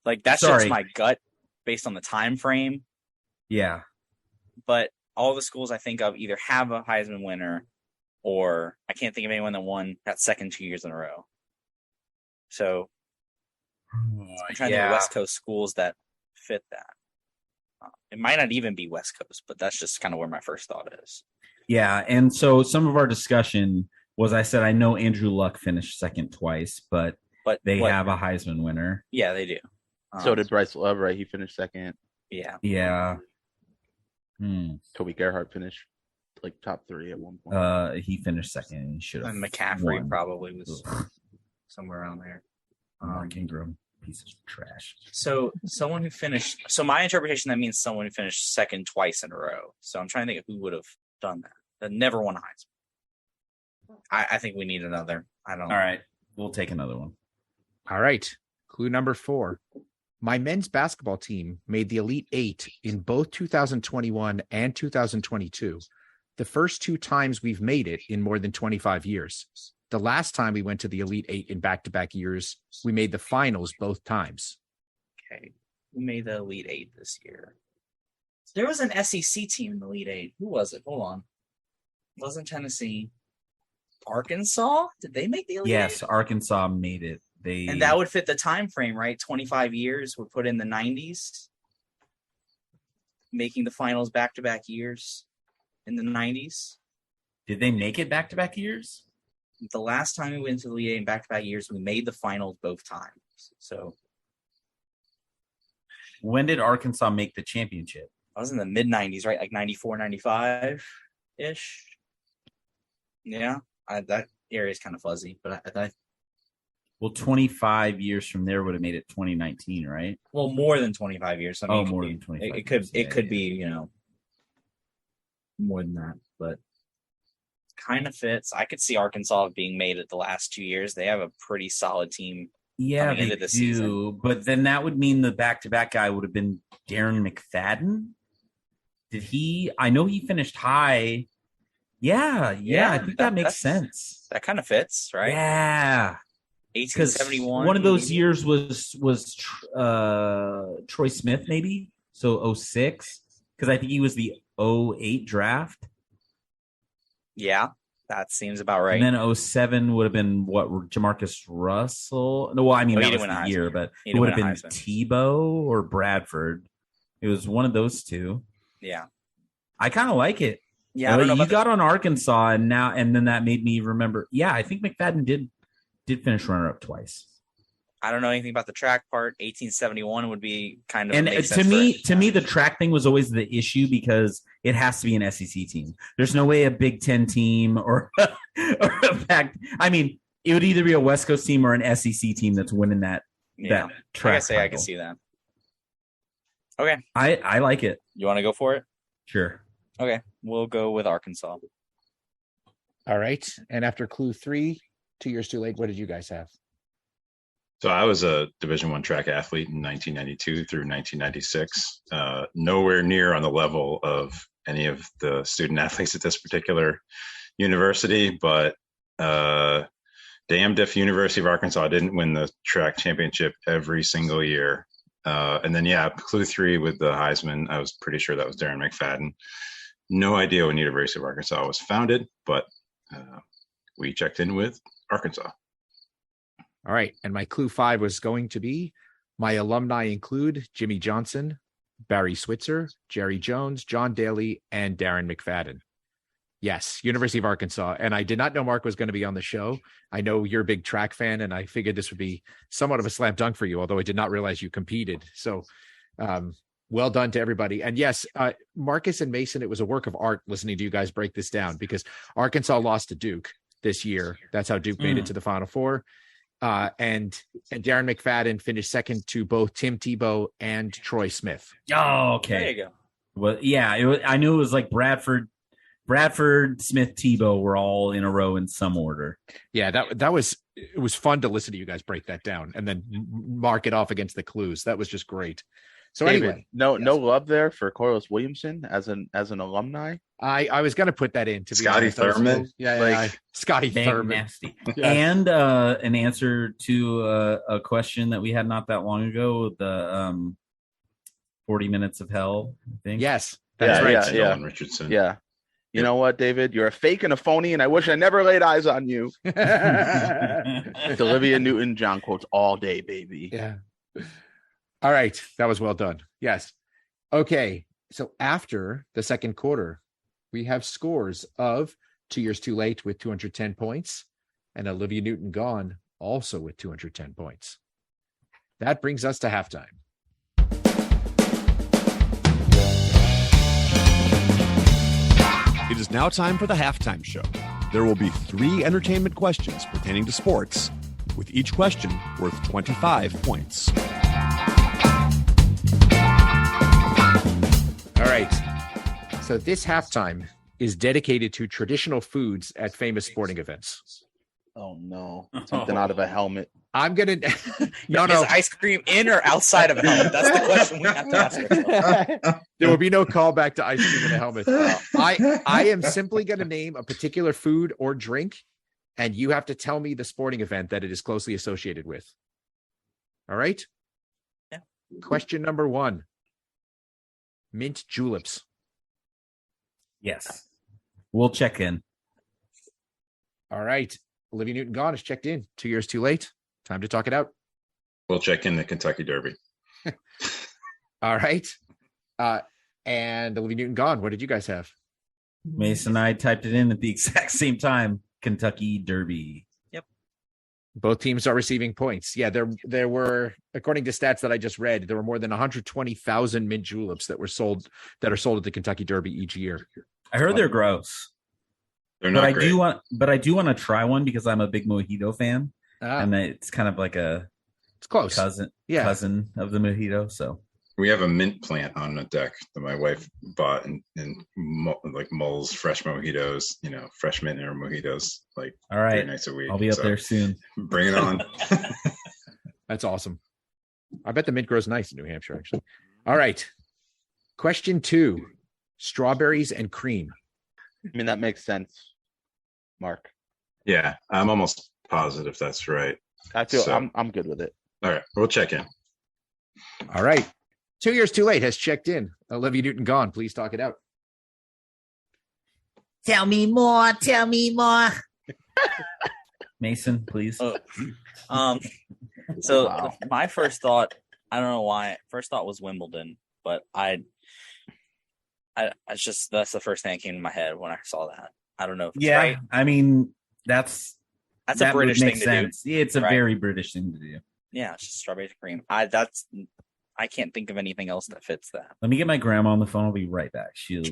That's just my gut based on the time frame. Yeah. But all the schools I think of either have a Heisman winner or I can't think of anyone that won that second 2 years in a row. So I'm trying to think of West Coast schools that fit that. It might not even be West Coast, but that's just kind of where my first thought is. Yeah, and so some of our discussion was I said I know Andrew Luck finished second twice, but they have a Heisman winner. Yeah, they do. So did Bryce Love, right? He finished second. Yeah. Yeah. Toby Gerhart finished like top 3 at one point. He finished second. He should have. And McCaffrey won. probably was somewhere around there. Mark Ingram, piece of trash. So someone who finished. So my interpretation, that means someone who finished second twice in a row. So I'm trying to think of who would have done that. That never won a Heisman. I think we need another. I don't know. All right, we'll take another one. All right. Clue number 4. My men's basketball team made the Elite 8 in both 2021 and 2022. The first 2 times we've made it in more than 25 years. The last time we went to the Elite 8 in back-to-back years, we made the finals both times. Okay. Who made the Elite 8 this year? There was an SEC team in the Elite 8. Who was it? Hold on. It wasn't Tennessee. Arkansas? Did they make the Elite 8? Yes, Arkansas made it. And that would fit the time frame, right? 25 years would put in the 90s. Making the finals back-to-back years in the 90s. Did they make it back-to-back years? The last time we went to the Elite 8 in back-to-back years, we made the finals both times. So when did Arkansas make the championship? I was in the mid-90s, right? Like 94, 95-ish. Yeah, that area is kind of fuzzy, but I well, 25 years from there would have made it 2019, right? Well, more than 25 years. I mean, more than 25. It could be, more than that, but kind of fits. I could see Arkansas being made at the last 2 years. They have a pretty solid team. Yeah, they into the season. But then that would mean the back-to-back guy would have been Darren McFadden. Did he? I know he finished high. Yeah, I think that makes sense. That kind of fits, right? Yeah. 1871. One of those years was Troy Smith, maybe. So 06, because I think he was the 08 draft. Yeah, that seems about right. And then 07 would have been what? Jamarcus Russell? No, well, I mean, that was the year, but it would have been Tebow or Bradford. It was one of those two. Yeah. I kind of like it. Yeah, I don't know you got on Arkansas, and then that made me remember. Yeah, I think McFadden did finish runner-up twice. I don't know anything about the track part. 1871 would be kind of. And to me, the track thing was always the issue because it has to be an SEC team. There's no way a Big Ten team or a Pac. I mean, it would either be a West Coast team or an SEC team that's winning that track. I can see that. Okay, I like it. You want to go for it? Sure. Okay, we'll go with Arkansas. All right. And after clue 3, 2 years too late, what did you guys have? So I was a Division I track athlete in 1992 through 1996. Nowhere near on the level of any of the student athletes at this particular university, but damned if University of Arkansas didn't win the track championship every single year. And then, clue 3 with the Heisman, I was pretty sure that was Darren McFadden. No idea when University of Arkansas was founded, but we checked in with Arkansas. All right. And my clue 5 was going to be my alumni include Jimmy Johnson, Barry Switzer, Jerry Jones, John Daly, and Darren McFadden. Yes, University of Arkansas. And I did not know Mark was going to be on the show. I know you're a big track fan, and I figured this would be somewhat of a slam dunk for you, although I did not realize you competed. So well done to everybody. And yes, Markkus and Mason, it was a work of art listening to you guys break this down because Arkansas lost to Duke this year. That's how Duke made it to the Final Four. And Darren McFadden finished second to both Tim Tebow and Troy Smith. Oh, okay. There you go. Well, yeah, I knew it was like Bradford, Bradford, Smith, Tebow were all in a row in some order. Yeah, it was fun to listen to you guys break that down and then mark it off against the clues. That was just great. So David, anyway, no love there for Corliss Williamson as an alumni. I was going to put that in to be Scotty honest. Thurman. Scotty Bang Thurman. nasty. Yeah. And an answer to a question that we had not that long ago, the 40 Minutes of Hell, I think. Yes, that's right. Yeah. Nolan Richardson. Yeah. You know what, David? You're a fake and a phony, and I wish I never laid eyes on you. It's Olivia Newton-John quotes all day, baby. Yeah. All right. That was well done. Yes. Okay. So after the second quarter, we have scores of 2 Years Too Late with 210 points and Olivia Newton-John also with 210 points. That brings us to halftime. It is now time for the halftime show. There will be 3 entertainment questions pertaining to sports, with each question worth 25 points. All right. So this halftime is dedicated to traditional foods at famous sporting events. Oh, no. Something out of a helmet. I'm going to... Is ice cream in or outside of a helmet? That's the question we have to ask ourselves. There will be no callback to ice cream in a helmet. I am simply going to name a particular food or drink, and you have to tell me the sporting event that it is closely associated with. All right? Yeah. Question number 1. Mint juleps. Yes. We'll check in. All right. Olivia Newton-John is checked in. 2 Years Too Late. Time to talk it out. We'll check in the Kentucky Derby. All right. And Olivia Newton-John, what did you guys have? Mason and I typed it in at the exact same time. Kentucky Derby. Both teams are receiving points. Yeah, there were, according to stats that I just read, there were more than 120,000 mint juleps that are sold at the Kentucky Derby each year. I heard they're gross. They're not great. I do want to try one because I'm a big mojito fan, and it's kind of like it's close cousin of the mojito. So We have a mint plant on the deck that my wife bought and like mulls fresh mojitos, fresh mint or mojitos, like all right, 3 nights a week. I'll be up there soon. Bring it on. That's awesome. I bet the mint grows nice in New Hampshire, actually. All right. Question 2, strawberries and cream. I mean, that makes sense, Mark. Yeah, I'm almost positive that's right. I feel I'm good with it. All right, we'll check in. All right. 2 Years Too Late has checked in. Olivia Newton-John, please talk it out. Tell me more. Tell me more. Mason, please. My first thought, I don't know why. First thought was Wimbledon, but that's the first thing that came to my head when I saw that. I don't know if it's right. I mean, that's a British thing to do. Yeah, it's a very British thing to do. Yeah, it's just strawberries and cream. I can't think of anything else that fits that. Let me get my grandma on the phone. I'll be right back. She'll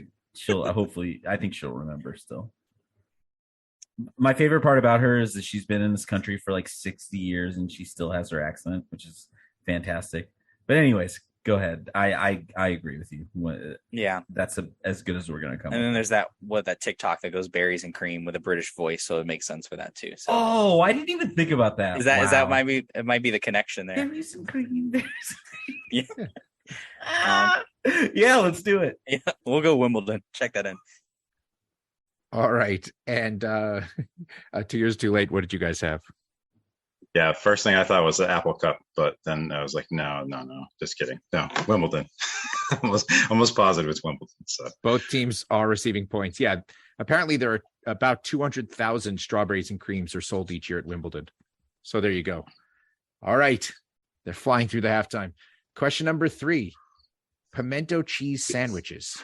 hopefully, I think she'll remember still. My favorite part about her is that she's been in this country for like 60 years and she still has her accent, which is fantastic. But anyways, go ahead. I agree with you. Yeah, that's as good as we're gonna come. And then there's that TikTok that goes berries and cream with a British voice, so it makes sense for that too. So. Oh, I didn't even think about that. Is that might be the connection there? Berries and cream. Yeah. Yeah, let's do it. Yeah, we'll go Wimbledon. Check that in. All right. And 2 Years Too Late, what did you guys have? Yeah, first thing I thought was the Apple Cup, but then I was like, no, just kidding. No, Wimbledon. almost positive it's Wimbledon. So both teams are receiving points. Yeah, apparently there are about 200,000 strawberries and creams are sold each year at Wimbledon. So there you go. All right, they're flying through the halftime. Question number 3, pimento cheese sandwiches.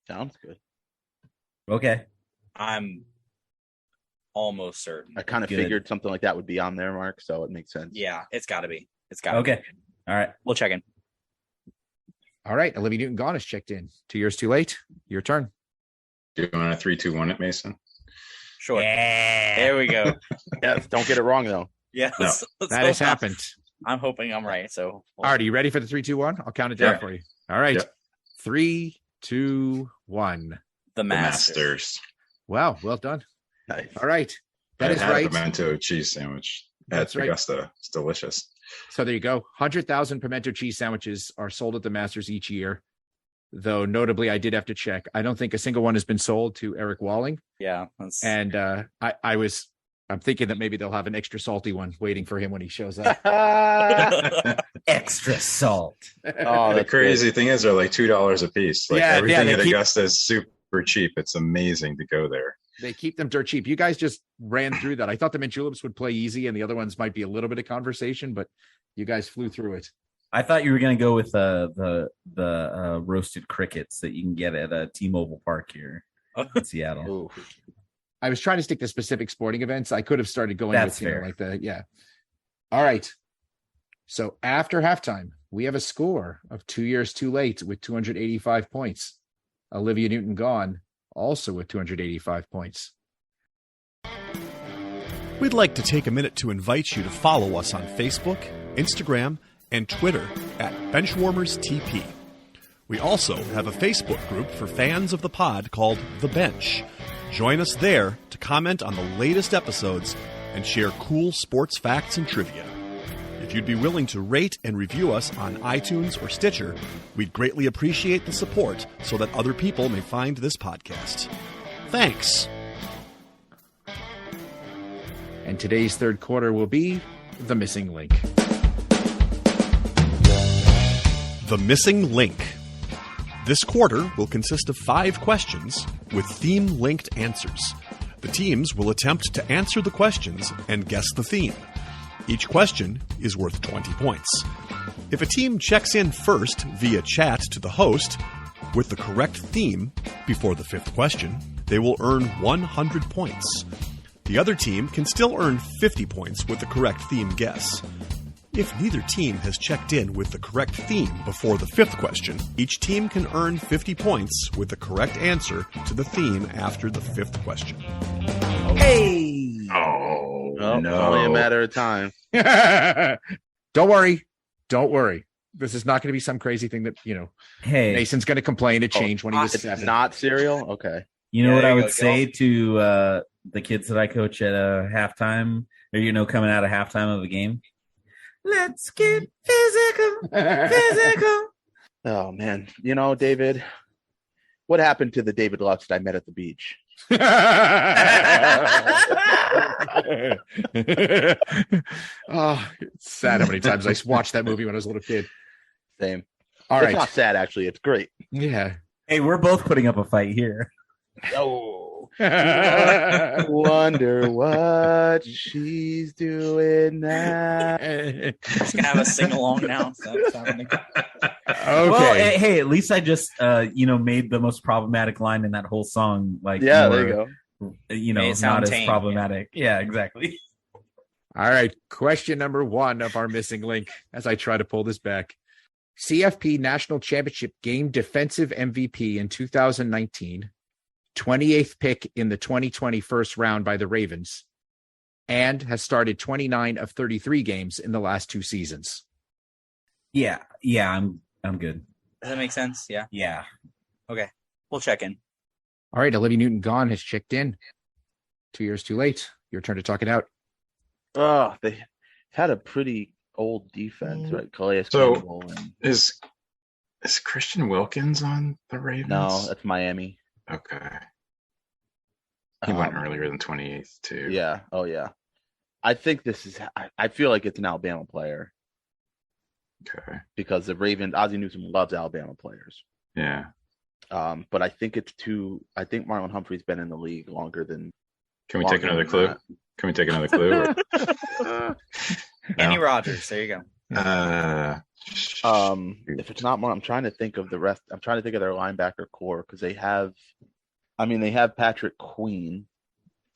Sounds good. Okay. I'm almost certain. I kind of figured something like that would be on there, Mark, so it makes sense. Yeah, it's got to be. Okay. All right. We'll check in. All right. Olivia Newton-John is checked in. 2 Years Too Late. Your turn. Do you want a 3, 2, 1 at Mason? Sure. Yeah. There we go. Yes, don't get it wrong, though. Yeah. No. That has happened. I'm hoping I'm right. So. All right. Are you ready for the 3, 2, 1? I'll count it down for you. All right. Yep. 3, 2, 1. The The Masters. Masters. Wow, well done. Nice. All right. That I is had right. a pimento cheese sandwich at That's right. Augusta. It's delicious. So there you go. 100,000 pimento cheese sandwiches are sold at the Masters each year. Though notably, I did have to check. I don't think a single one has been sold to Eric Walling. Yeah. And I'm thinking that maybe they'll have an extra salty one waiting for him when he shows up. Extra salt. Oh, The crazy thing is they're like $2 a piece. Like Yeah, everything they at keep- Augusta is super cheap. It's amazing to go there. They keep them dirt cheap. You guys just ran through that. I thought the mint juleps would play easy and the other ones might be a little bit of conversation, but you guys flew through it. I thought you were going to go with the roasted crickets that you can get at T-Mobile Park here in Seattle. Ooh. I was trying to stick to specific sporting events. I could have started going That's with, fair. yeah. All right. So after halftime, we have a score of 2 years too late with 285 points. Olivia Newton-John also with 285 points. We'd like to take a minute to invite you to follow us on Facebook, Instagram, and Twitter at BenchwarmersTP. We also have a Facebook group for fans of the pod called The Bench. Join us there to comment on the latest episodes and share cool sports facts and trivia. If you'd be willing to rate and review us on iTunes or Stitcher, we'd greatly appreciate the support so that other people may find this podcast. Thanks. And today's third quarter will be The Missing Link. The Missing Link. This quarter will consist of 5 questions with theme-linked answers. The teams will attempt to answer the questions and guess the theme. Each question is worth 20 points. If a team checks in first via chat to the host with the correct theme before the 5th question, they will earn 100 points. The other team can still earn 50 points with the correct theme guess. If neither team has checked in with the correct theme before the 5th question, each team can earn 50 points with the correct answer to the theme after the 5th question. Hey. Oh, Well, no. it's only a matter of time. Don't worry. This is not going to be some crazy thing that, Hey, Mason's going to complain to change when he was It's 7. not cereal? Okay. you know Yeah, what there I you would go, say to the kids that I coach at halftime, or coming out of halftime of a game? Let's get physical. Oh, man. David, what happened to the David Lutz that I met at the beach? Oh, it's sad how many times I watched that movie when I was a little kid. Same. All It's right. not sad, actually. It's great. Yeah. Hey, we're both putting up a fight here. Oh. Wonder what she's doing now. Just gonna have a sing along now. Okay. Well, hey, at least I just made the most problematic line in that whole song. Like, Yeah, more, there you go. Made it sound not as tame, problematic. Yeah, exactly. All right. Question number 1 of our missing link as I try to pull this back. CFP National Championship Game Defensive MVP in 2019, 28th pick in the 2020 first round by the Ravens, and has started 29 of 33 games in the last 2 seasons. Yeah, I'm good. Does that make sense? Yeah. Yeah. Okay. We'll check in. All right. Olivia Newton-John has checked in. 2 years too late. Your turn to talk it out. Oh, they had a pretty old defense, right? Calais So- Campbell and Is Christian Wilkins on the Ravens? no, that's Miami. Okay. He went Um, earlier than 28th, too. Yeah. Oh, yeah. I think this is. I feel like it's an Alabama player Okay. because the Ravens. Ozzie Newsome loves Alabama players. Yeah. But I think it's too. I think Marlon Humphrey's been in the league longer than. Can we take another clue? Can we take another clue? Or- Andy No. Rogers. There you go. If it's not more, I'm trying to think of the rest. I'm trying to think of their linebacker core because they have. They have Patrick Queen.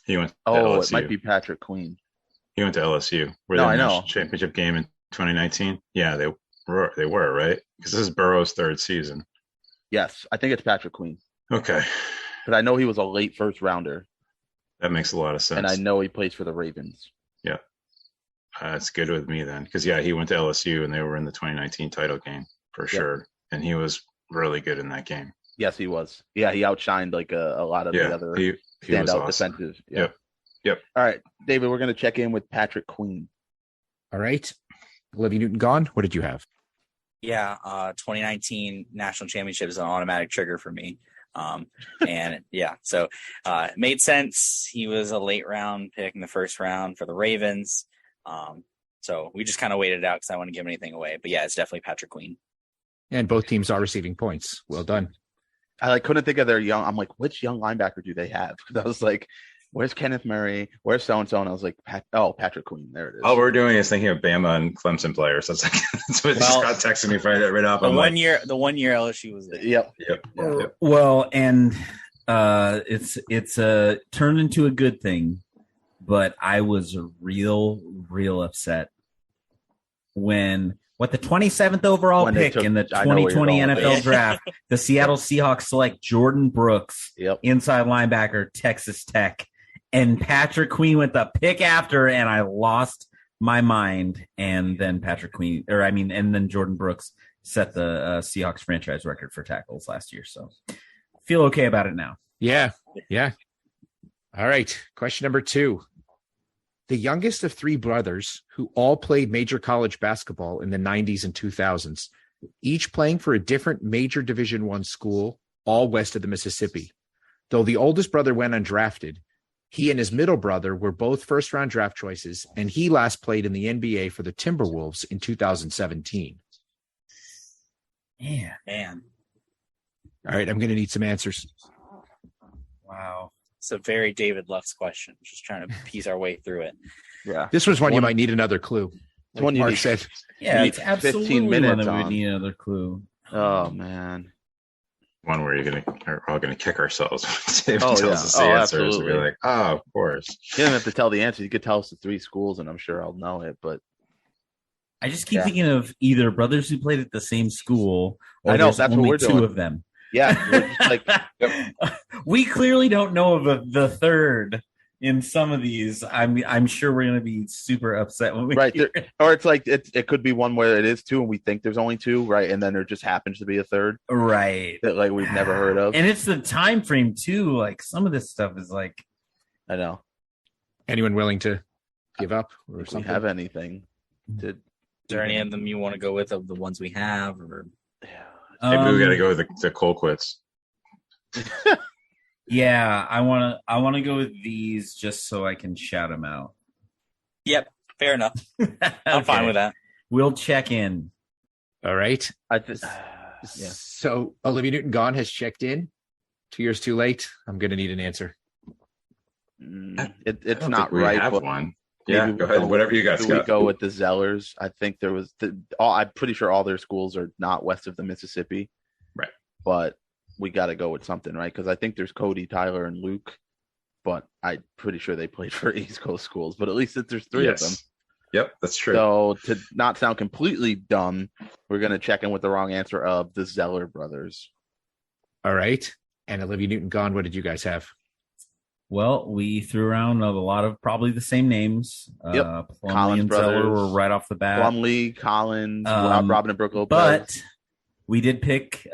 He went to Oh, LSU. it might be Patrick Queen. He went to LSU. Were No, they I in the know. national championship game in 2019? Yeah, they were, right? Because this is Burrow's 3rd season. Yes, I think it's Patrick Queen Okay. because I know he was a late first rounder, That makes a lot of sense. and I know he plays for the Ravens. It's good with me then. Because, he went to LSU and they were in the 2019 title game for sure. And he was really good in that game. Yes, he was. Yeah, he outshined like a lot of the other he was standout awesome. defensive. Yep. All right, David, we're going to check in with Patrick Queen. All right. Olivia Newton-John, what did you have? Yeah, 2019 national championship is an automatic trigger for me. And yeah, so it made sense. He was a late round pick in the first round for the Ravens. So we just kind of waited it out because I don't want to give anything away. But yeah, it's definitely Patrick Queen. And both teams are receiving points. Well done. I couldn't think of their young. I'm like, which young linebacker do they have? Because I was like, where's Kenneth Murray? Where's so and so? And I was like, Patrick Queen. There it is. All we're doing is thinking of Bama and Clemson players. That's what Scott texted me right off. The one year LSU was there. Yep. Well, and it's turned into a good thing, but I was real upset when the 27th overall pick in the 2020 NFL draft, the Seattle Seahawks select Jordan Brooks, inside linebacker, Texas Tech, and Patrick Queen went the pick after, and I lost my mind. And then and then Jordan Brooks set the Seahawks franchise record for tackles last year. So feel okay about it now. Yeah. All right. Question number 2. The youngest of 3 brothers who all played major college basketball in the 90s and 2000s, each playing for a different major Division I school, all west of the Mississippi. Though the oldest brother went undrafted, he and his middle brother were both first-round draft choices, and he last played in the NBA for the Timberwolves in 2017. Man. All right, I'm going to need some answers. Wow. It's a very David Luck's question. Just trying to piece our way through it. Yeah. This was one you might need another clue. Like one Mark said. Yeah, it's absolutely 15 minutes one that we on. need another clue. Oh, man. One where we're all gonna kick ourselves when David tells us the Oh, answers. absolutely. And we're like, of course. You don't have to tell the answer. You could tell us the 3 schools, and I'm sure I'll know it. But I just keep thinking of either brothers who played at the same school, or I know, there's that's what only we're 2 doing. of them. yeah, like We clearly don't know of the third in some of these. I'm sure we're going to be super upset when we right hear there, or it's like it could be one where it is 2 and we think there's only 2, right? And then there just happens to be a third, right? that like we've never heard of. And it's the time frame too. Like some of this stuff is like, I know. Anyone willing to give up or If we something? have anything to. Is there any of them you want to go with of the ones we have? Or Maybe we got to go with the Colquitts. Yeah, I want to go with these just so I can shout them out. Yep, fair enough. I'm fine with that. We'll check in. All right. Yeah. So Olivia Newton-John has checked in. 2 years too late. I'm going to need an answer. It's I don't not think we right. have but one. Yeah, maybe go ahead. Whatever you got, do we Scott. go with the Zellers? I think there was I'm pretty sure all their schools are not west of the Mississippi. Right. But we got to go with something, right? Because I think there's Cody, Tyler, and Luke, but I'm pretty sure they played for East Coast schools. But at least there's 3 of them. Yep, that's true. So to not sound completely dumb, we're going to check in with the wrong answer of the Zeller brothers. All right. And Olivia Newton-John, what did you guys have? Well, we threw around a lot of probably the same names. Yep. Plumlee Collins and Zeller brothers. were right off the bat. Plumlee, Collins, Robin and Brooke Lopez. But we did pick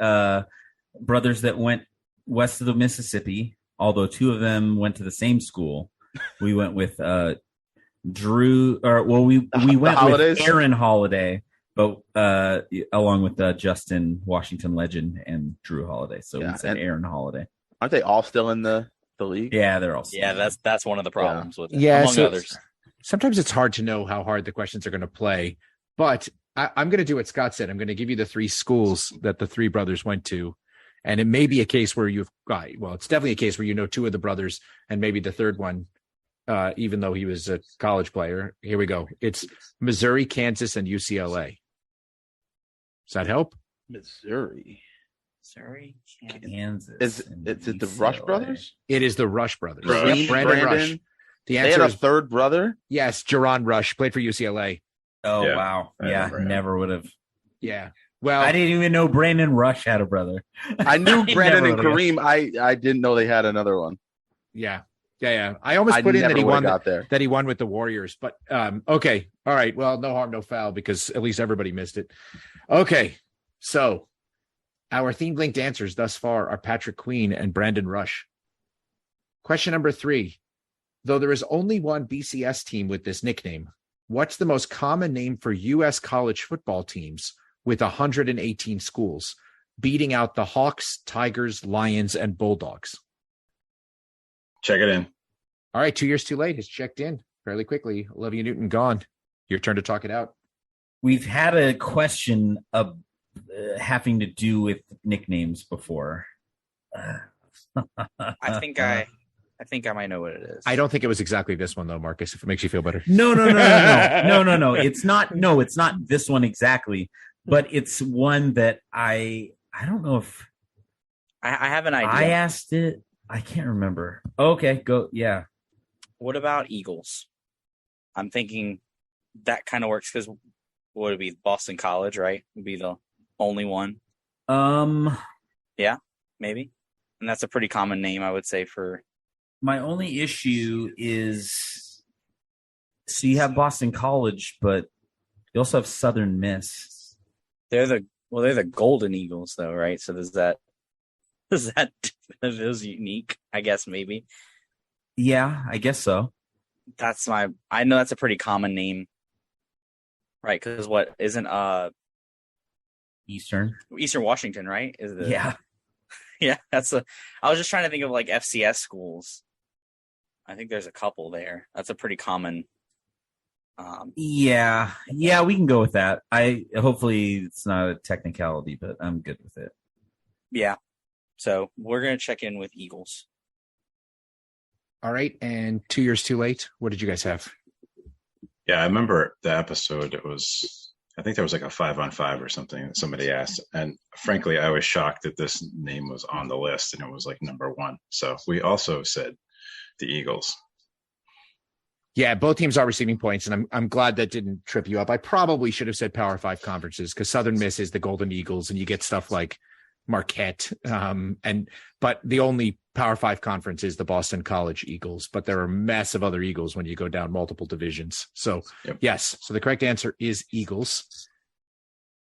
brothers that went west of the Mississippi, although 2 of them went to the same school. We went with Drew, we went Holidays? with Aaron Holiday, but along with Justin Washington Legend and Drew Holiday. So we said Aaron Holiday. Aren't they all still in the league? Yeah, they're all still that's one of the problems with it, Yeah, among so others. Sometimes it's hard to know how hard the questions are going to play, but I'm going to do what Scott said. I'm going to give you the 3 schools that the 3 brothers went to. And it may be a case where it's definitely a case where you know 2 of the brothers and maybe the third one, even though he was a college player. Here we go. It's Missouri, Kansas, and UCLA. Does that help? Missouri. Kansas. Is it the Rush brothers? It is the Rush brothers. Brandon, Yep, Brandon Rush. The They had answer a is third brother? yes. Jerron Rush played for UCLA. Oh, Yeah, wow. I Yeah, remember him. never would have. Yeah. Well, I didn't even know Brandon Rush had a brother. I knew Brandon and never would've Kareem. I didn't know they had another one. yeah. I almost put in that he won out there. that he won with the Warriors, but okay. All right. Well, no harm, no foul, because at least everybody missed it. Okay. So Our themed linked answers thus far are Patrick Queen and Brandon Rush. Question number 3. Though there is only one BCS team with this nickname, what's the most common name for U.S. college football teams with 118 schools, beating out the Hawks, Tigers, Lions, and Bulldogs? Check it in. All right, 2 years too late has checked in fairly quickly. Olivia Newton-John, your turn to talk it out. We've had a question of having to do with nicknames before. I think I might know what it is. I don't think it was exactly this one, though, Marcus, if it makes you feel better. No. It's not. No, it's not this one exactly, but it's one that I don't know if I have an idea. I asked it. I can't remember. Okay, go. Yeah. What about Eagles? I'm thinking that kind of works because what would it be? Boston College, right? Would be the only one. Yeah, maybe. And that's a pretty common name, I would say, for. My only issue is, so you have Boston College, but you also have Southern Miss. They're the Golden Eagles, though, right? So that is unique, I guess, maybe. Yeah, I guess so. I know that's a pretty common name, right? Because what isn't Eastern Washington, right? Yeah. Yeah, I was just trying to think of like FCS schools. I think there's a couple there. That's a pretty common. Yeah, we can go with that. Hopefully it's not a technicality, but I'm good with it. Yeah. So we're going to check in with Eagles. All right. And 2 years too late. What did you guys have? Yeah, I remember the episode. I think there was like a 5-on-5 or something that somebody asked. And frankly, I was shocked that this name was on the list and it was like number 1. So we also said the Eagles. Yeah, both teams are receiving points, and I'm glad that didn't trip you up. I probably should have said Power 5 conferences because Southern Miss is the Golden Eagles, and you get stuff like Marquette. But the only Power 5 conference is the Boston College Eagles, but there are massive other Eagles when you go down multiple divisions. So Yes, so the correct answer is Eagles.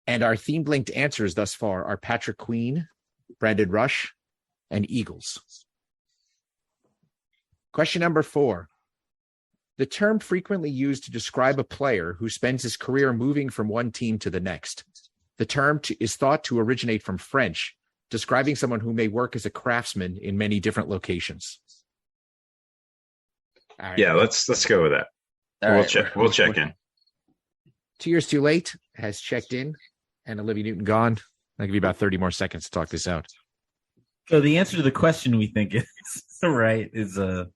And our themed linked answers thus far are Patrick Queen, Brandon Rush, and Eagles. Question number 4. The term frequently used to describe a player who spends his career moving from one team to the next. The term is thought to originate from French, describing someone who may work as a craftsman in many different locations. All right. Yeah, let's go with that. We'll check in. 2 years too late has checked in, and Olivia Newton-John. I'll give you about 30 more seconds to talk this out. So the answer to the question we think is right is a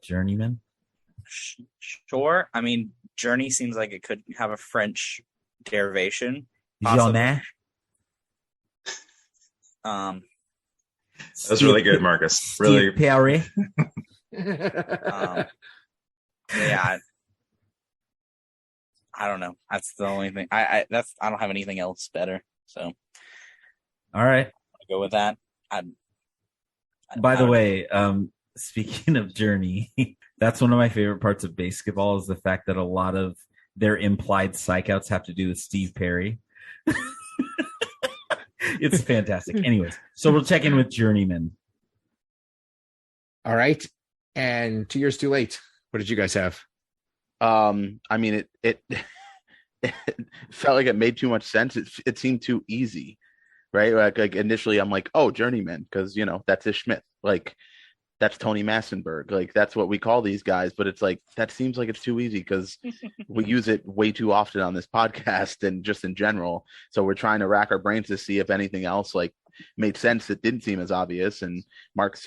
journeyman. Sure. I mean, journey seems like it could have a French derivation. Journée. That was really good, Marcus. Really. Perry. Yeah. I don't know. That's the only thing. I don't have anything else better. So. All right. I'll go with that. By the way, speaking of journey, that's one of my favorite parts of basketball is the fact that a lot of their implied psychouts have to do with Steve Perry. It's fantastic. Anyways, so we'll check in with journeyman. All right. And 2 years too late. What did you guys have? I mean, it felt like it made too much sense. It seemed too easy, right? Like initially I'm like, oh, journeyman, because that's Ish Smith. Like that's Tony Massenberg. Like that's what we call these guys. But it's like that seems like it's too easy because we use it way too often on this podcast and just in general. So we're trying to rack our brains to see if anything else like made sense that didn't seem as obvious. And Mark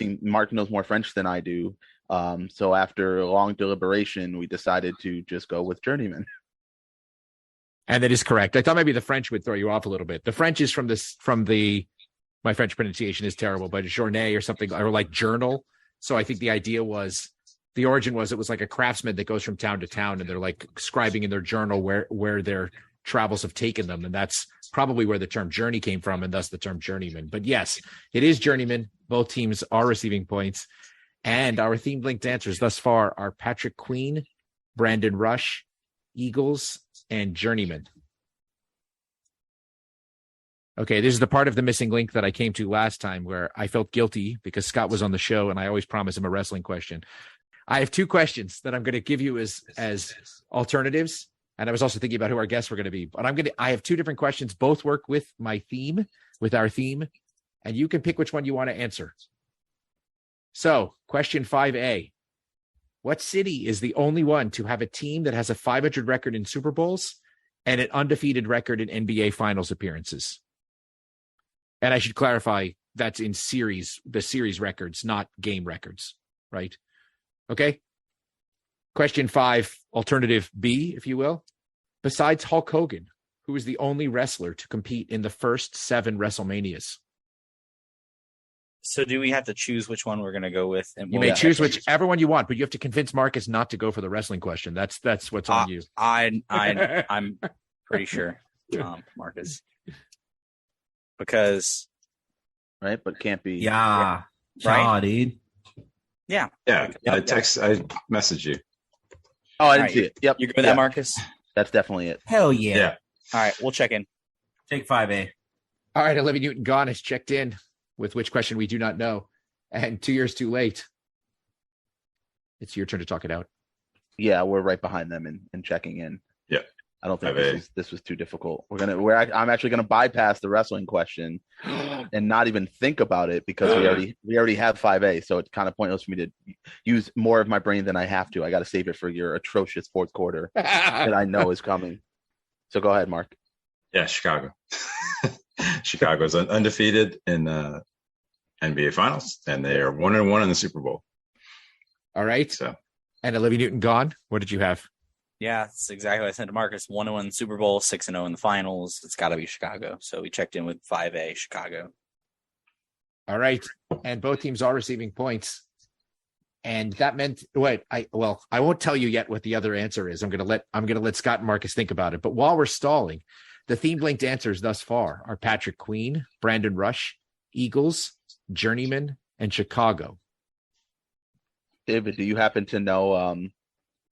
knows more French than I do. So after a long deliberation, we decided to just go with journeyman. And that is correct. I thought maybe the French would throw you off a little bit. The French is my French pronunciation is terrible, but journée or something, or like journal. So I think the origin was it was like a craftsman that goes from town to town and they're like scribing in their journal where their travels have taken them. And that's probably where the term journey came from and thus the term journeyman. But yes, it is journeyman. Both teams are receiving points. And our themed linked answers thus far are Patrick Queen, Brandon Rush, Eagles, and journeyman. Okay, this is the part of the missing link that I came to last time where I felt guilty because Scott was on the show and I always promise him a wrestling question. I have two questions that I'm going to give you as alternatives. And I was also thinking about who our guests were going to be. But I have two different questions. Both work with our theme. And you can pick which one you want to answer. So, question 5A. What city is the only one to have a team that has a 500 record in Super Bowls and an undefeated record in NBA Finals appearances? And I should clarify, that's in the series records, not game records, right? Okay. Question 5, alternative B, if you will. Besides Hulk Hogan, who is the only wrestler to compete in the first 7 WrestleManias? So do we have to choose which one we're going to go with? And You may choose whichever one you want, but you have to convince Marcus not to go for the wrestling question. That's what's on you. I'm pretty sure, Marcus, because right, but can't be. Yeah. Right? Dude. Yeah. I messaged you. Oh, I didn't Right. see it. Yep, You go with that, Marcus? that's definitely it. Hell yeah. Yeah. All right, we'll check in. Take 5A. All right, Olivia Newton-John has checked in with which question we do not know. And 2 years too late. It's your turn to talk it out. Yeah, we're right behind them in checking in. Yeah. I don't think 5A. this was too difficult. I'm actually gonna bypass the wrestling question and not even think about it because we already have 5A. So it's kind of pointless for me to use more of my brain than I have to. I got to save it for your atrocious fourth quarter that I know is coming. So go ahead, Mark. Yeah, Chicago. Chicago's undefeated in NBA Finals, and they are 1-1 in the Super Bowl. All right. So, And Olivia Newton-John, what did you have? Yeah, that's exactly what I sent to Marcus. 1-1 in the Super Bowl, 6-0 in the finals. It's got to be Chicago. So we checked in with 5A, Chicago. All right. And both teams are receiving points. And that meant I won't tell you yet what the other answer is. I'm gonna let Scott and Marcus think about it. But while we're stalling, the theme linked answers thus far are Patrick Queen, Brandon Rush, Eagles, Journeyman, and Chicago. David, do you happen to know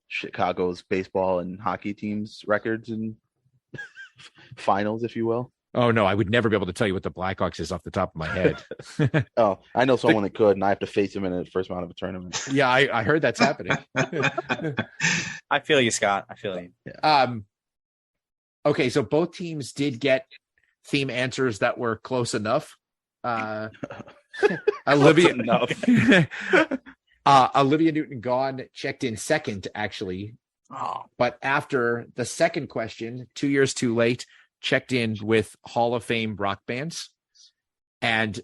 Chicago's baseball and hockey teams' records and finals, if you will? Oh no, I would never be able to tell you what the Blackhawks is off the top of my head. Oh, I know someone that could, and I have to face him in the first round of a tournament. Yeah, I heard that's happening. I feel you, Scott. I feel you. Okay, so both teams did get theme answers that were close enough. Olivia Newton-John checked in second, actually. Oh, But after the second question, 2 years too late, checked in with Hall of Fame rock bands. And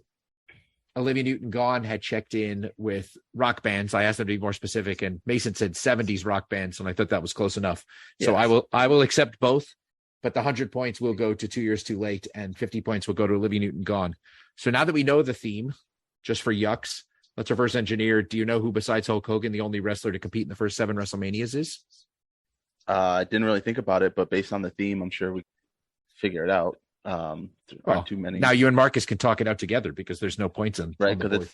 Olivia Newton-John had checked in with rock bands. I asked them to be more specific, and Mason said 70s rock bands, and I thought that was close enough. So Yes. I will accept both, but the 100 points will go to 2 years too late, and 50 points will go to Olivia Newton-John. So now that we know the theme, just for yucks, let's reverse engineer. Do you know who besides Hulk Hogan, the only wrestler to compete in the first 7 WrestleManias is? I didn't really think about it, but based on the theme, I'm sure we figure it out. There aren't too many. Now you and Marcus can talk it out together because there's no points on Right, on the because board.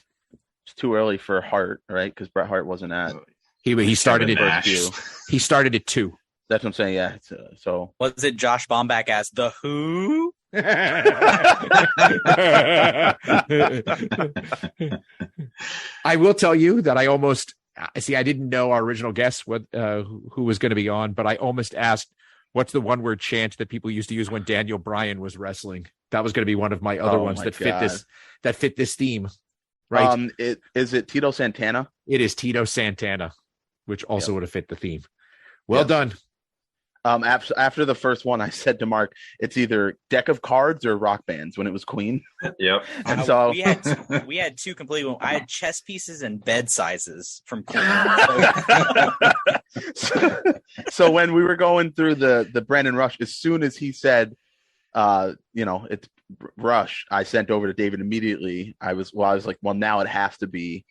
it's too early for Hart, right? Because Bret Hart wasn't at. He started Kevin it. Nash. He started it 2. That's what I'm saying. Yeah. So was it Josh Bomback as the Who? I will tell you that I almost I didn't know our original guest who was going to be on, but I almost asked, what's the one word chant that people used to use when Daniel Bryan was wrestling? That was going to be one of my other ones that fit this theme. Right. Is it Tito Santana? It is Tito Santana, which also would have fit the theme. Well done. After the first one, I said to Mark, it's either deck of cards or rock bands when it was Queen. Yep. And so we had two complete ones. I had chess pieces and bed sizes from Queen. So when we were going through the Brandon Rush, as soon as he said, it's Rush, I sent over to David immediately. I was like, well, now it has to be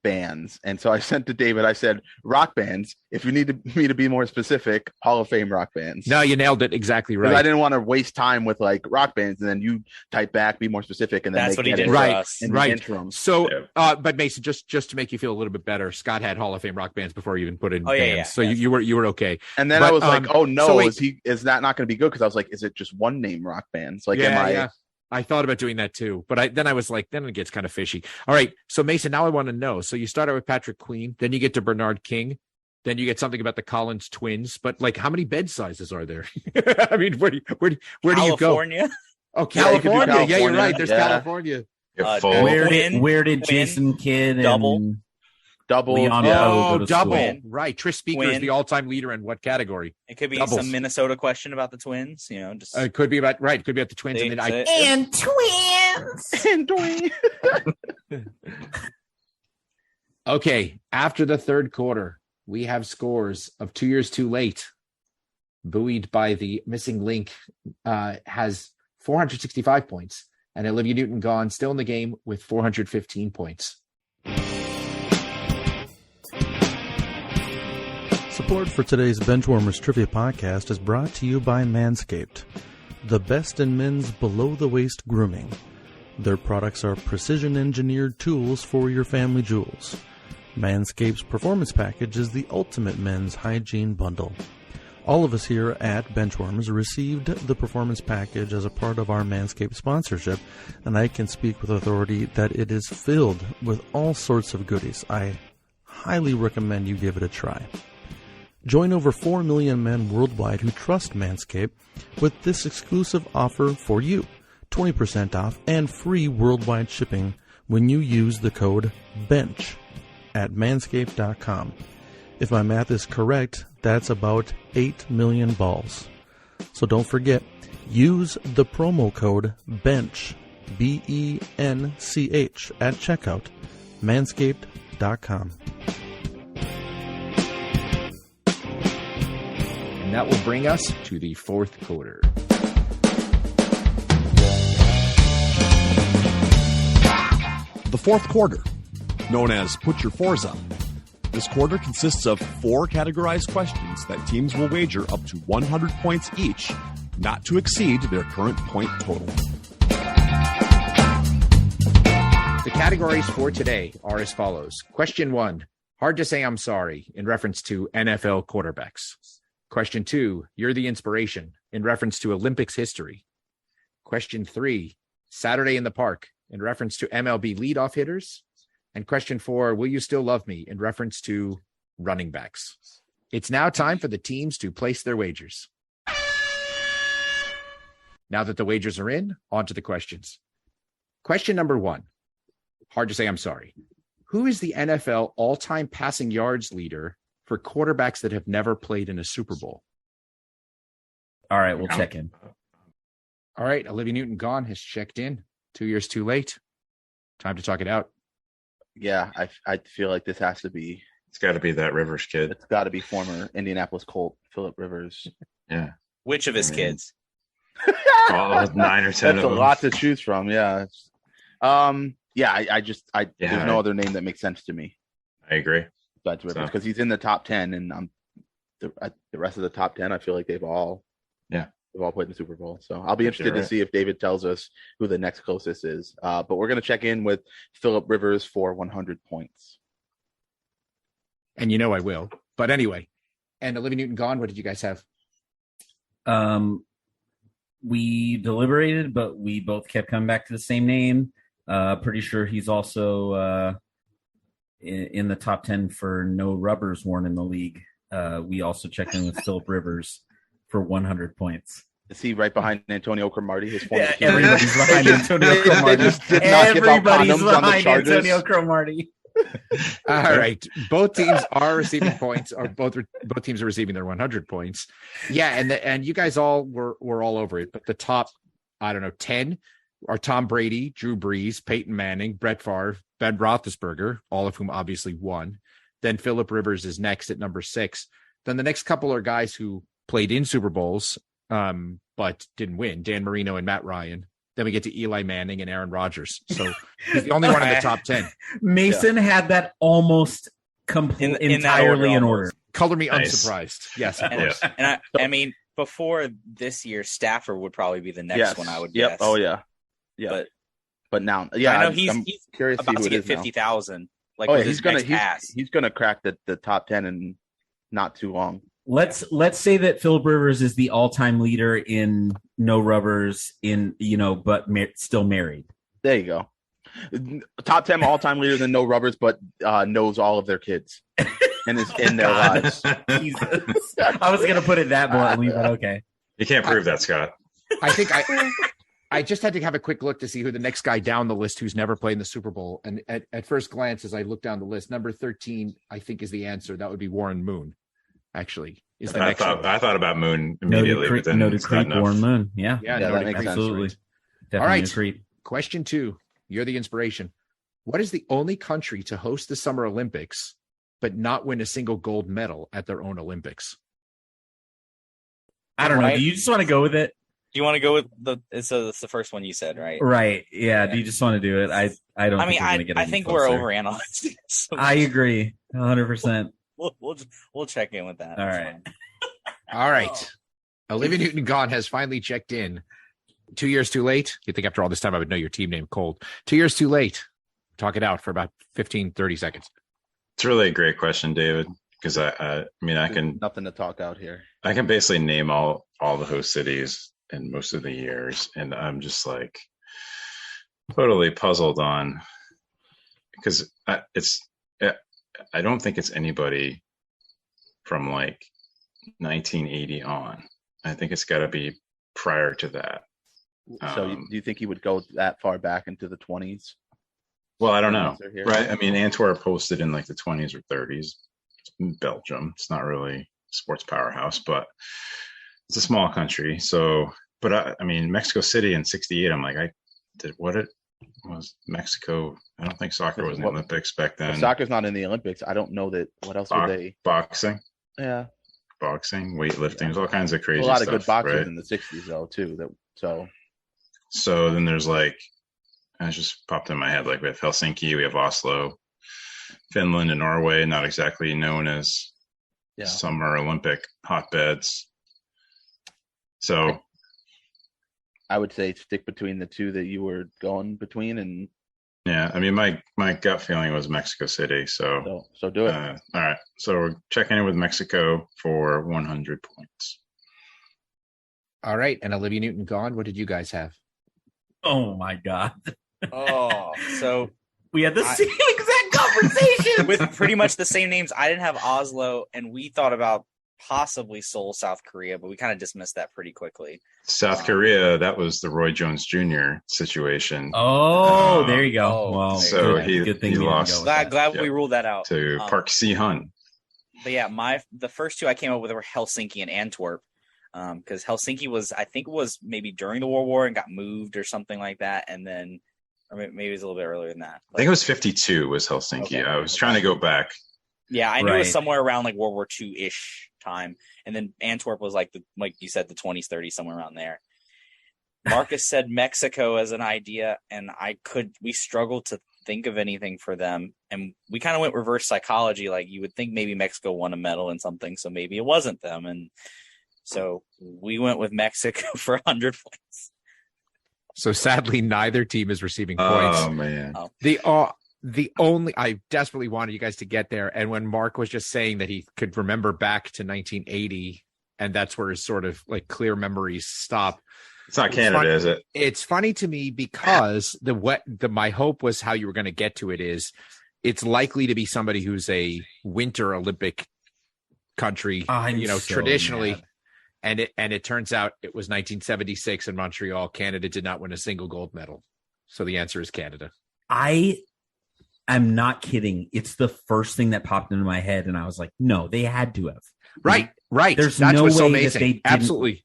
bands. And so I sent to David, I said, rock bands. If you need me to be more specific, Hall of Fame rock bands. No, you nailed it exactly right. I didn't want to waste time with like rock bands, and then you type back, be more specific, and then That's what he did for right, us. in the interim. So, but Mason, just to make you feel a little bit better, Scott had Hall of Fame rock bands before you even put in bands. Yeah, so you were okay. And then But, I was like, oh no, so wait. is that not going to be good? Because I was like, is it just one name rock bands? Like, am I? Yeah. I thought about doing that too, but then I was like, then it gets kind of fishy. All right. So Mason, now I want to know. So you start out with Patrick Queen, then you get to Bernard King, then you get something about the Collins twins, but like how many bed sizes are there? I mean, where do you go? California? Oh, California. Yeah, you're right. There's Yeah. California. Where did Jason Kidd and Double. Leon Yeah. Poe go Oh, to double. school? Right. Trish Speaker is Twin. the all-time leader in what category? It could be Doubles. some Minnesota question about the twins. You know, just It could be about right. Could be about the twins, and then And twins. Okay. After the third quarter, we have scores of 2 years too late, buoyed by the missing link, has 465 points, and Olivia Newton-John still in the game with 415 points. Support for today's Benchwarmers Trivia Podcast is brought to you by Manscaped, the best in men's below-the-waist grooming. Their products are precision-engineered tools for your family jewels. Manscaped's Performance Package is the ultimate men's hygiene bundle. All of us here at Benchwarmers received the Performance Package as a part of our Manscaped sponsorship, and I can speak with authority that it is filled with all sorts of goodies. I highly recommend you give it a try. Join over 4 million men worldwide who trust Manscaped with this exclusive offer for you. 20% off and free worldwide shipping when you use the code BENCH at manscaped.com. If my math is correct, that's about 8 million balls. So don't forget, use the promo code BENCH, BENCH, at checkout, manscaped.com. And that will bring us to the fourth quarter. The fourth quarter, known as Put Your Fours Up. This quarter consists of 4 categorized questions that teams will wager up to 100 points each, not to exceed their current point total. The categories for today are as follows. Question 1, hard to say I'm sorry, in reference to NFL quarterbacks. Question 2, you're the inspiration, in reference to Olympics history. Question 3, Saturday in the Park, in reference to MLB leadoff hitters. And question 4, will you still love me, in reference to running backs. It's now time for the teams to place their wagers. Now that the wagers are in, on to the questions. Question number 1, hard to say I'm sorry. Who is the NFL all-time passing yards leader for quarterbacks that have never played in a Super Bowl? All right, we'll check in. All right, Olivia Newton-John has checked in. 2 years too late. Time to talk it out. Yeah, I feel like this has to be. It's got to be that Rivers kid. It's got to be former Indianapolis Colt Phillip Rivers. Yeah. which of his kids? All 9 or 10 That's of a them. lot to choose from. Yeah. There's no other name that makes sense to me. I agree. Besides Rivers, because he's in the top 10, and the rest of the top 10, I feel like they've all played in the Super Bowl. So I'll be interested to see if David tells us who the next closest is. But we're going to check in with Phillip Rivers for 100 points. And you know I will. But anyway, and Olivia Newton-John, what did you guys have? We deliberated, but we both kept coming back to the same name. Pretty sure he's also in the top 10 for no rubbers worn in the league. We also checked in with Phillip Rivers for 100 points. Is he right behind Antonio Cromartie? His former team? Everybody's behind Antonio Cromartie. Everybody's behind Antonio Cromartie. All right. Both teams are receiving points, or both teams are receiving their 100 points. Yeah, and you guys all were all over it. But the top, 10 are Tom Brady, Drew Brees, Peyton Manning, Brett Favre, Ben Roethlisberger, all of whom obviously won. Then Phillip Rivers is next at number 6. Then the next couple are guys who played in Super Bowls, but didn't win. Dan Marino and Matt Ryan. Then we get to Eli Manning and Aaron Rodgers. So he's the only one in the top 10. Mason had that almost entirely in order. Color me unsurprised. Yes, of course. And I mean, before this year, Stafford would probably be the next one, I would guess. Oh, yeah. Yeah. But now, I know he's curious about to get 50,000. Like, he's gonna crack the top 10 in not too long. Let's say that Philip Rivers is the all-time leader in no rubbers but still married. There you go. Top 10 all-time leaders in no rubbers, but knows all of their kids and is in their lives. Jesus. I was going to put it that bluntly, but okay. You can't prove that, Scott. I think I just had to have a quick look to see who the next guy down the list who's never played in the Super Bowl. And at first glance, as I look down the list, number 13, I think is the answer. That would be Warren Moon, actually. Is the next one. I thought about Moon immediately. Noted creep, Warren Moon. Yeah, that makes absolutely. sense. Definitely All right. a creep. Question 2. You're the inspiration. What is the only country to host the Summer Olympics but not win a single gold medal at their own Olympics? I don't know. Do you just want to go with it? Do you want to go with it's the first one you said, right? Right. Yeah. Do you just want to do it? I don't. I think we're overanalyzing. So I agree, 100%. We'll check in with that. All right. All right. Olivia Newton-John has finally checked in. 2 years too late. You'd think after all this time I would know your team name cold. 2 years too late. Talk it out for about 15, 30 seconds. It's really a great question, David, because I can nothing to talk out here. I can basically name all the host cities in most of the years, and I'm just like totally puzzled on because I don't think it's anybody from like 1980 on. I think it's got to be prior to that. So do you think he would go that far back into the 20s? Well, I don't know. Right. I mean, Antwerp hosted in like the 20s or 30s. It's Belgium. It's not really a sports powerhouse, but it's a small country. So, but I mean, Mexico City in 68, I'm like, was Mexico. I don't think soccer was in the Olympics back then. Soccer's not in the Olympics. I don't know that. What else would they? Boxing. Yeah. Boxing, weightlifting, there's all kinds of crazy stuff. A lot stuff, of good boxers right? in the 60s, though, too. So then there's like, it just popped in my head, like we have Helsinki, we have Oslo, Finland and Norway, not exactly known as summer Olympic hotbeds. So I would say stick between the two that you were going between. And yeah, I mean, my gut feeling was Mexico City. So do it. All right. So we're checking in with Mexico for 100 points. All right. And Olivia Newton-John, what did you guys have? Oh, my God. Oh, so we had the same exact conversation with pretty much the same names. I didn't have Oslo, and we thought about possibly Seoul, South Korea, but we kind of dismissed that pretty quickly. South Korea, that was the Roy Jones Jr. situation. Oh, there you go. Well, so good thing he lost. Glad we ruled that out to Park Si-hun. But yeah, the first two I came up with were Helsinki and Antwerp. Because Helsinki was maybe during the World War and got moved or something like that, and then. Or maybe it was a little bit earlier than that. I think it was 52 was Helsinki. Okay. I was trying to go back. Yeah, I knew it was somewhere around like World War II-ish time. And then Antwerp was like you said, the 20s, 30s, somewhere around there. Marcus said Mexico as an idea, and we struggled to think of anything for them. And we kind of went reverse psychology. Like you would think maybe Mexico won a medal in something, so maybe it wasn't them. And so we went with Mexico for 100 points. So sadly, neither team is receiving points. Oh man! The only I desperately wanted you guys to get there, and when Mark was just saying that he could remember back to 1980, and that's where his sort of like clear memories stop. It's not Canada, is it? It's funny to me because my hope was how you were going to get to it is it's likely to be somebody who's a Winter Olympic country, traditionally. Mad. And it turns out it was 1976 in Montreal. Canada did not win a single gold medal. So the answer is Canada. I am not kidding. It's the first thing that popped into my head. And I was like, no, they had to have. Right. There's That's no what's way so amazing. that they didn't. Absolutely.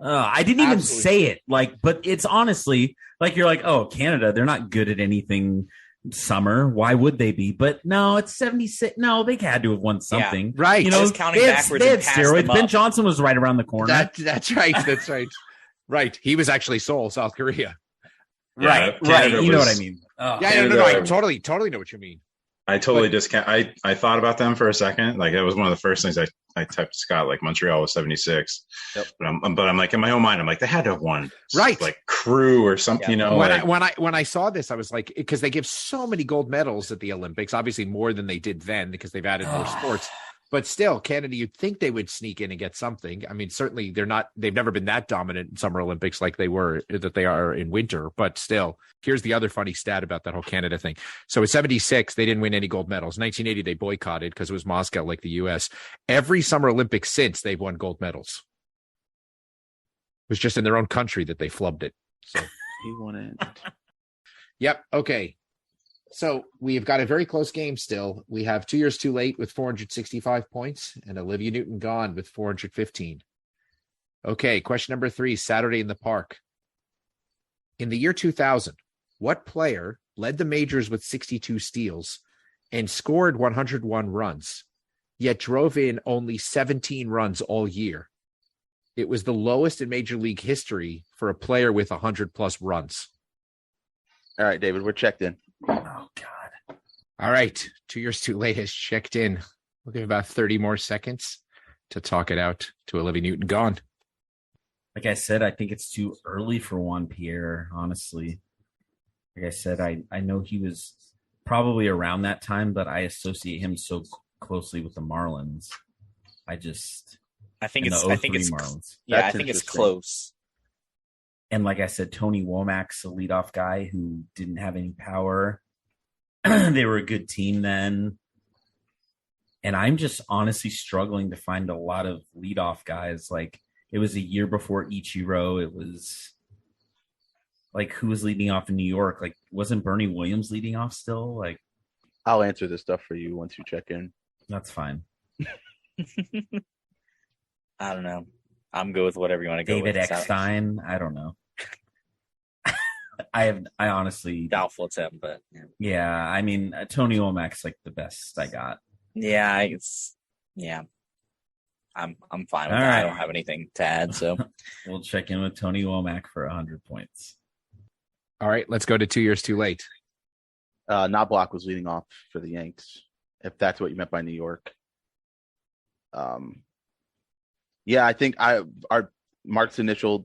I didn't even say it. But it's honestly like, you're like, oh, Canada, they're not good at anything summer. Why would they be? But no, it's 76. No, they had to have won something. Yeah, right. Just counting backwards. They had steroids. Ben Johnson was right around the corner. That's right. That's right. Right. He was actually Seoul, South Korea. Right. You know what I mean? No. I totally know what you mean. I totally discount. I thought about them for a second. Like it was one of the first things I typed to Scott. Like Montreal was 76. Yep. But I'm like in my own mind. I'm like they had to have won. Right. Like crew or something. Yeah. When I saw this, I was like, because they give so many gold medals at the Olympics, obviously more than they did then because they've added more sports. But still, Canada, you'd think they would sneak in and get something. I mean, certainly they've never been that dominant in Summer Olympics like they are in winter. But still, here's the other funny stat about that whole Canada thing. So in 76, they didn't win any gold medals. 1980, they boycotted because it was Moscow like the U.S. Every Summer Olympics since, they've won gold medals. It was just in their own country that they flubbed it. So He won it. Yep. Okay. So we've got a very close game still. We have 2 years too late with 465 points and Olivia Newton-John with 415. Okay. Question number 3, Saturday in the Park. In the year 2000, what player led the majors with 62 steals and scored 101 runs, yet drove in only 17 runs all year? It was the lowest in Major League history for a player with 100 plus runs. All right, David, we're checked in. Oh, God. All right. 2 years too late has checked in. We'll give about 30 more seconds to talk it out to Olivia Newton-John. Like I said, I think it's too early for Juan Pierre, honestly. Like I said, I know he was probably around that time, but I associate him so closely with the Marlins. I think it's Marlins. Yeah, That's I think it's close. And like I said, Tony Womack's a leadoff guy who didn't have any power. They were a good team then. And I'm just honestly struggling to find a lot of leadoff guys. Like, it was a year before Ichiro. It was like, who was leading off in New York? Like, wasn't Bernie Williams leading off still? Like, I'll answer this stuff for you once you check in. that's fine. I don't know. I'm good with whatever you want to go David with. Eckstein. I don't know. I honestly Doubtful it's him, but yeah. I mean, Tony Womack's like the best I got. yeah, I'm fine with All that. right. I don't have anything to add, so We'll check in with Tony Womack for 100 points. All right. Let's go to 2 years too late. Knobloch was leading off for the Yanks, if that's what you meant by New York. Yeah, I think Mark's initially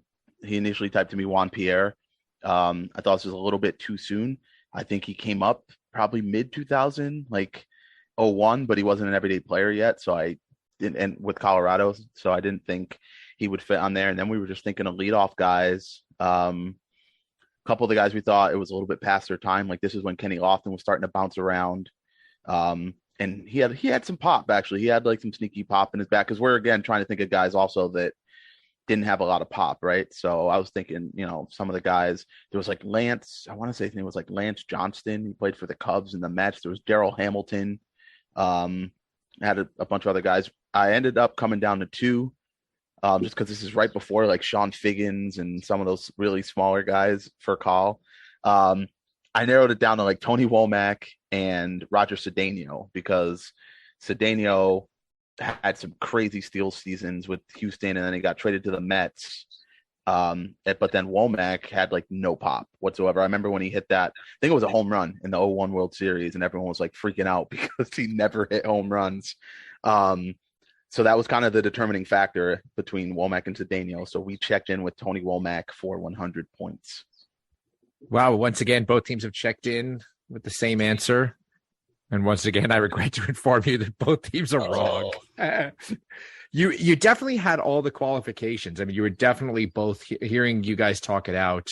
typed to me Juan Pierre. I thought this was a little bit too soon. I think he came up probably mid 2000, like 01, but he wasn't an everyday player yet. So I didn't, and with Colorado, so I didn't think he would fit on there. And then we were just thinking of leadoff guys. A couple of the guys we thought it was a little bit past their time. Like, this is when Kenny Lofton was starting to bounce around. And he had some pop, actually. He had like some sneaky pop in his back, because we're, again, trying to think of guys also that didn't have a lot of pop, right? So I was thinking, some of the guys, there was like Lance, I want to say his name was like Lance Johnston. He played for the Cubs in the Mets. There was Daryl Hamilton. Had a bunch of other guys. I ended up coming down to 2, just because this is right before like Sean Figgins and some of those really smaller guys for call. I narrowed it down to like Tony Womack and Roger Cedeno, because Cedeno had some crazy steal seasons with Houston, and then he got traded to the Mets. But then Womack had like no pop whatsoever. I remember when he hit that, I think it was a home run in the 01 World Series, and everyone was like freaking out because he never hit home runs. So that was kind of the determining factor between Womack and Cedeno. So we checked in with Tony Womack for 100 points. Wow. Once again, both teams have checked in with the same answer. And once again, I regret to inform you that both teams are wrong. You definitely had all the qualifications. I mean, you were definitely both hearing you guys talk it out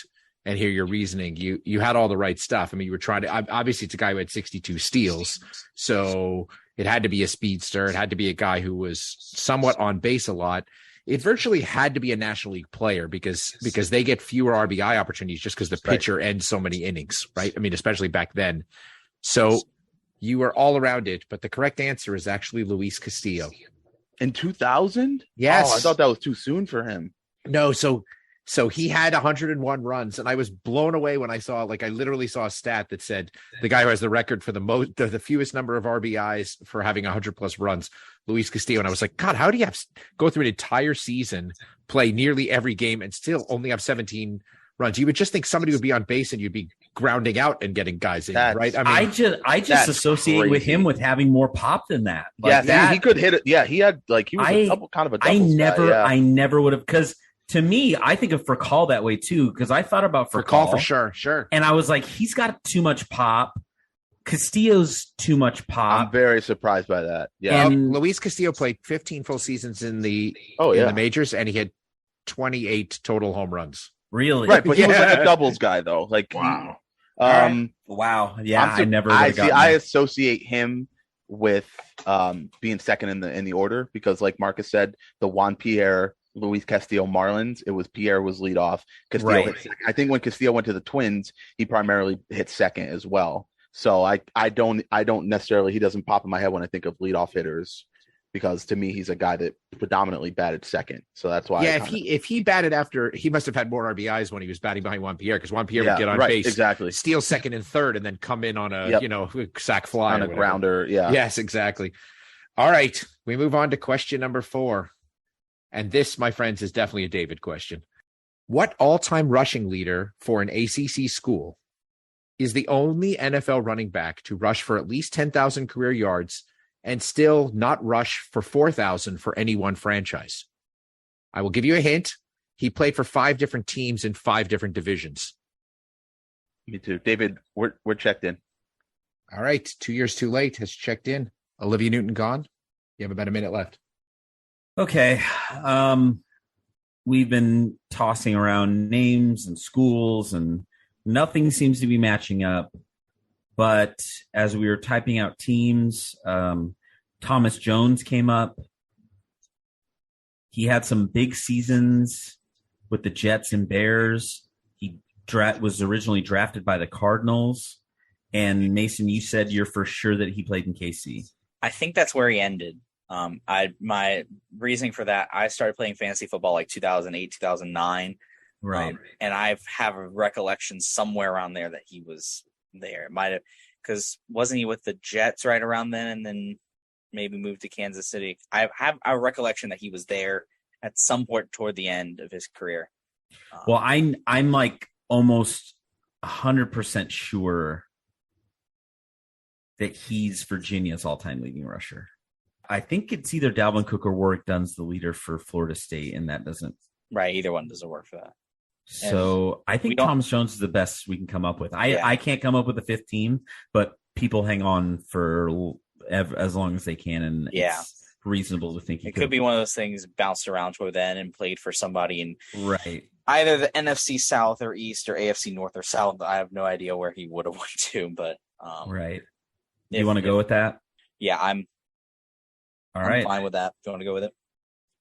and hear your reasoning. You had all the right stuff. I mean, you were trying to, obviously it's a guy who had 62 steals. So it had to be a speedster. It had to be a guy who was somewhat on base a lot. It virtually had to be a National League player because they get fewer RBI opportunities just because the pitcher ends so many innings, right? I mean, especially back then. So you were all around it, but the correct answer is actually Luis Castillo. In 2000? Yes. Oh, I thought that was too soon for him. No, so he had 101 runs, and I was blown away when I saw, like, I literally saw a stat that said the guy who has the record for the fewest number of RBIs for having 100 plus runs, Luis Castillo. And I was like, God, how do you go through an entire season, play nearly every game, and still only have 17 runs? You would just think somebody would be on base and you'd be grounding out and getting guys in, right? I just associate with him with having more pop than that. Like he could hit it. Yeah, he had he was a double guy. I never would have, because to me, I think of Furcal that way too, because I thought about Furcal for sure. And I was like, he's got too much pop. Castillo's too much I'm pop. very surprised by that. Yeah. And- Luis Castillo played 15 full seasons in the majors, and he had 28 total home runs. Really? Right, but he was like a doubles guy though. Like, Wow. Wow. Yeah, I I associate him with being second in the order because, like Marcus said, the Juan Pierre, Luis Castillo Marlins, it was Pierre was lead off. Castillo Right. hit second. I think when Castillo went to the Twins, he primarily hit second as well. So I don't necessarily, he doesn't pop in my head when I think of leadoff hitters, because to me he's a guy that predominantly batted second. So that's why. Yeah, if he batted after, he must have had more RBIs when he was batting behind Juan Pierre, because Juan Pierre would get on base, exactly, steal second and third, and then come in on a sac fly on a grounder. Yeah. Yes, exactly. All right, we move on to question number 4, and this, my friends, is definitely a David question. What all-time rushing leader for an ACC school is the only NFL running back to rush for at least 10,000 career yards and still not rush for 4,000 for any one franchise? I will give you a hint. He played for 5 different teams in 5 different divisions. Me too. David, we're checked in. All right. 2 years too late has checked in. Olivia Newton-John, you have about a minute left. Okay. We've been tossing around names and schools, and nothing seems to be matching up. But as we were typing out teams, Thomas Jones came up. He had some big seasons with the Jets and Bears. He was originally drafted by the Cardinals. And Mason, you said you're for sure that he played in KC. I think that's where he ended. My reasoning for that, I started playing fantasy football like 2008, 2009. Right. And I have a recollection somewhere around there that he was there. It might have, because wasn't he with the Jets right around then, and then maybe moved to Kansas City? I have a recollection that he was there at some point toward the end of his career. Well, I'm like almost 100% sure that he's Virginia's all-time leading rusher. I think it's either Dalvin Cook or Warwick Dunn's the leader for Florida State, and that doesn't. Right, either one doesn't work for that. So I think Thomas Jones is the best we can come up with. I can't come up with a 15, but people hang on for as long as they can, and it's reasonable to think it could be one of those things bounced around toward then and played for somebody in either the NFC South or East or AFC North or South. I have no idea where he would have went to, but right. You want to go with that? Yeah, I'm right. Fine with that. Do you want to go with it?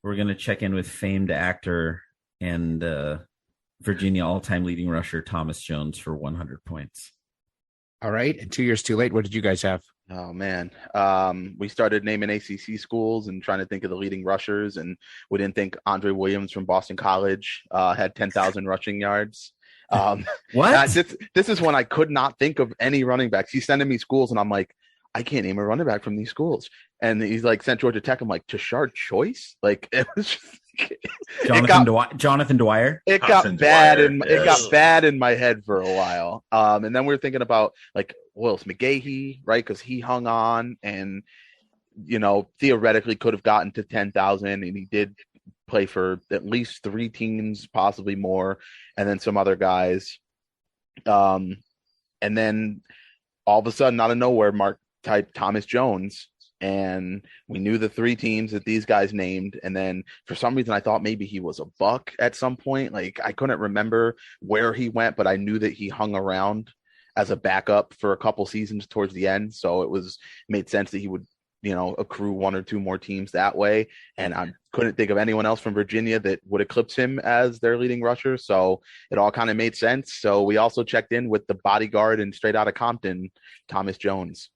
We're going to check in with famed actor and Virginia all-time leading rusher Thomas Jones for 100 points. All right. And 2 years too late. What did you guys have? Oh, man. We started naming ACC schools and trying to think of the leading rushers, and we didn't think Andre Williams from Boston College had 10,000 rushing yards. What? This is when I could not think of any running backs. He's sending me schools, and I'm like, I can't name a running back from these schools. And he's like, sent Georgia Tech. I'm like, Tashard Choice? Like, it was just, Jonathan Dwyer. It got bad in my head for a while. And then we were thinking about like Willis McGahee, right? Because he hung on and, theoretically could have gotten to 10,000, and he did play for at least 3 teams, possibly more, and then some other guys. And then all of a sudden, out of nowhere, Mark typed Thomas Jones, and we knew the 3 teams that these guys named. And then for some reason, I thought maybe he was a Buck at some point. Like, I couldn't remember where he went, but I knew that he hung around as a backup for a couple seasons towards the end. So it made sense that he would, accrue 1 or 2 more teams that way. And I couldn't think of anyone else from Virginia that would eclipse him as their leading rusher. So it all kind of made sense. So we also checked in with the bodyguard and straight out of Compton, Thomas Jones.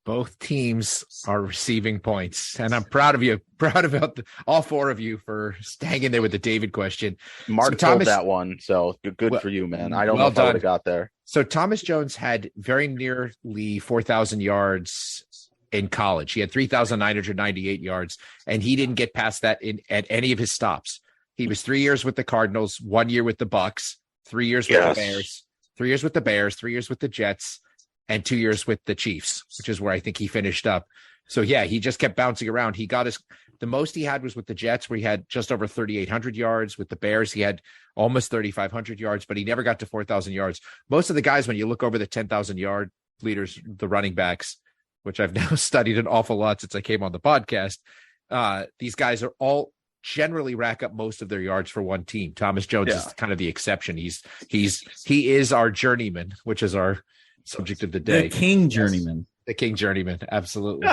Both teams are receiving points, and I'm proud of you. Proud about all 4 of you for staying in there with the David question. Mark told that one, so good for you, man. I don't know if I would have got there. So Thomas Jones had very nearly 4,000 yards in college. He had 3,998 yards, and he didn't get past that at any of his stops. He was 3 years with the Cardinals, 1 year with the Bucks, 3 years with the Bears, 3 years with the Bears, 3 years with the Jets, and 2 years with the Chiefs, which is where I think he finished up. So yeah, he just kept bouncing around. He got the most he had was with the Jets, where he had just over 3,800 yards. With the Bears, he had almost 3,500 yards, but he never got to 4,000 yards. Most of the guys, when you look over the 10,000 yard leaders, the running backs, which I've now studied an awful lot since I came on the podcast. These guys are all generally rack up most of their yards for one team. Thomas Jones is kind of the exception. He is our journeyman, which is our subject of the day. The King Journeyman. The King Journeyman. Absolutely.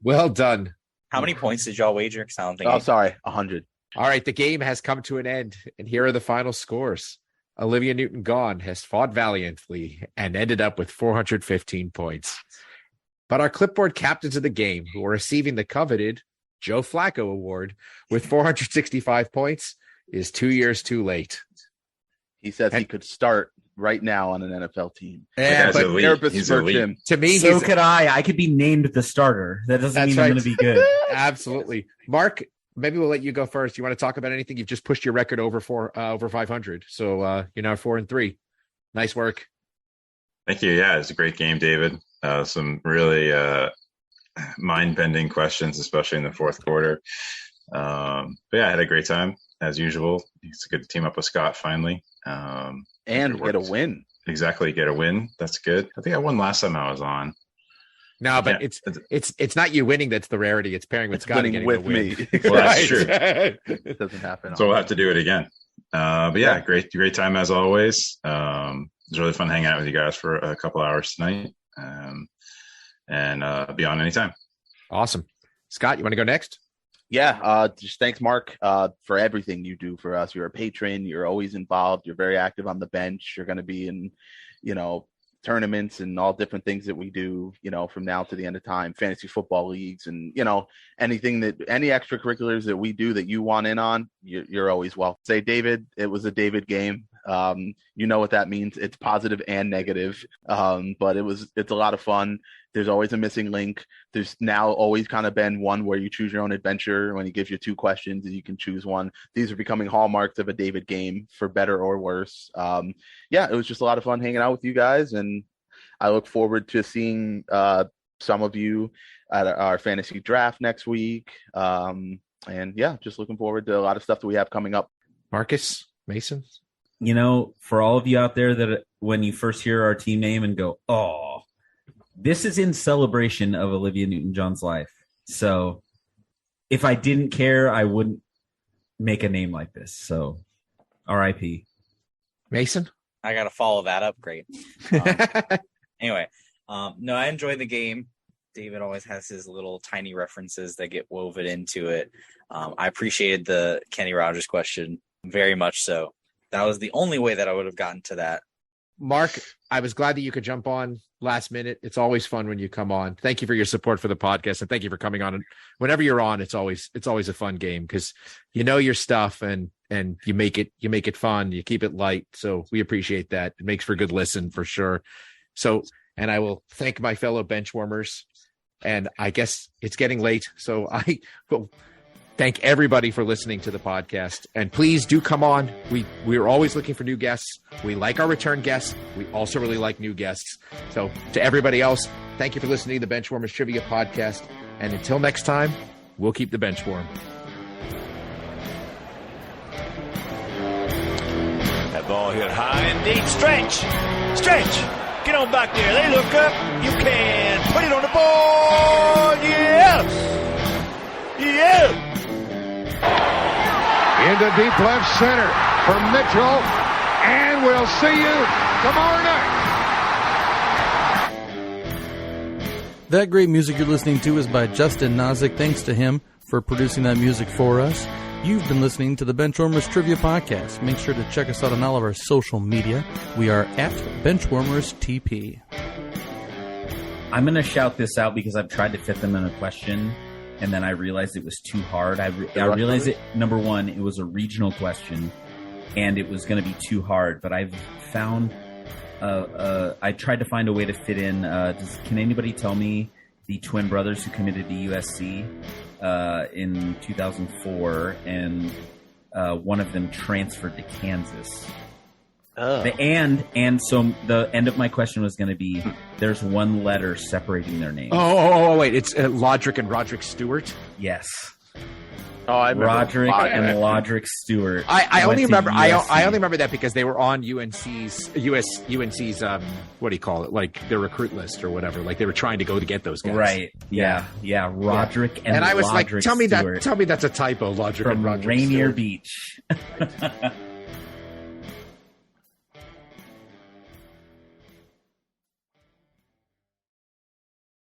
Well done. How many points did y'all wager? Because I don't think. Oh, sorry, 100. All right, the game has come to an end, and here are the final scores. Olivia Newton-John has fought valiantly and ended up with 415 points. But our clipboard captains of the game, who are receiving the coveted Joe Flacco Award with 465 points, is 2 years too late. He says he could start right now on an NFL team. Yeah, but he's elite. To me, so could I. I could be named the starter. That doesn't mean I'm going to be good. Absolutely. Mark, maybe we'll let you go first. You want to talk about anything? You've just pushed your record over 500. So you're now 4-3. Nice work. Thank you. Yeah, it's a great game, David. Some really mind-bending questions, especially in the fourth quarter. But yeah, I had a great time as usual. It's good to team up with Scott finally. And get a win. Exactly, get a win. That's good. I think I won last time I was on. No, but it's not you winning that's the rarity. It's pairing with Scott and getting with me. Well, that's true. It doesn't happen. So we'll have to do it again. But yeah, great time as always. It was really fun hanging out with you guys for a couple hours tonight. And be on anytime. Awesome. Scott, you want to go next? Yeah, just thanks, Mark, for everything you do for us. You're a patron. You're always involved. You're very active on the bench. You're going to be in, tournaments and all different things that we do, from now to the end of time, fantasy football leagues and, any extracurriculars that we do that you want in on, you're always welcome. Say, David, it was a David game. You know what that means. It's positive and negative. But it's a lot of fun. There's always a missing link. There's now always kind of been one where you choose your own adventure when he gives you 2 questions and you can choose one. These are becoming hallmarks of a David game for better or worse. It was just a lot of fun hanging out with you guys. And I look forward to seeing some of you at our fantasy draft next week. Just looking forward to a lot of stuff that we have coming up. Markkus, Mason? For all of you out there that when you first hear our team name and go, oh, this is in celebration of Olivia Newton-John's life. So if I didn't care, I wouldn't make a name like this. So RIP. Mason? I got to follow that up. Great. Anyway, no, I enjoyed the game. David always has his little tiny references that get woven into it. I appreciated the Kenny Rogers question very much so. That was the only way that I would have gotten to that. Mark, I was glad that you could jump on last minute. It's always fun when you come on. Thank you for your support for the podcast, and thank you for coming on. And whenever you're on, it's always a fun game because you know your stuff and you make it fun. You keep it light. So we appreciate that. It makes for good listen for sure. So, and I will thank my fellow bench warmers. And I guess it's getting late, so I will thank everybody for listening to the podcast. And please do come on. We're always looking for new guests. We like our return guests. We also really like new guests. So to everybody else, thank you for listening to the Benchwarmers Trivia Podcast. And until next time, we'll keep the bench warm. That ball hit high and deep. Stretch. Get on back there. They look up. You can put it on the board. Yes. Into deep left center for Mitchell, and we'll see you tomorrow night. That great music you're listening to is by Justin Nozick. Thanks to him for producing that music for us. You've been listening to the Benchwarmers Trivia Podcast. Make sure to check us out on all of our social media. We are at Benchwarmers TP. I'm going to shout this out because I've tried to fit them in a question, and then I realized it was too hard. I realized it, number one, it was a regional question, and it was going to be too hard. But I've found, I tried to find a way to fit in. Can anybody tell me the twin brothers who committed to USC in 2004, and one of them transferred to Kansas? And so the end of my question was going to be, there's one letter separating their names. Oh, wait. It's Lodrick and Roderick Stewart? Yes. Oh, I remember Roderick and Lodrick Stewart. I only went to remember I USC. only remember that because they were on UNC's what do you call it, like their recruit list or whatever, like they were trying to go to get those guys. Right. Yeah. Roderick and I was Lodrick like, tell me Stewart that's a typo, Lodrick from and Roderick Rainier Stewart. Beach.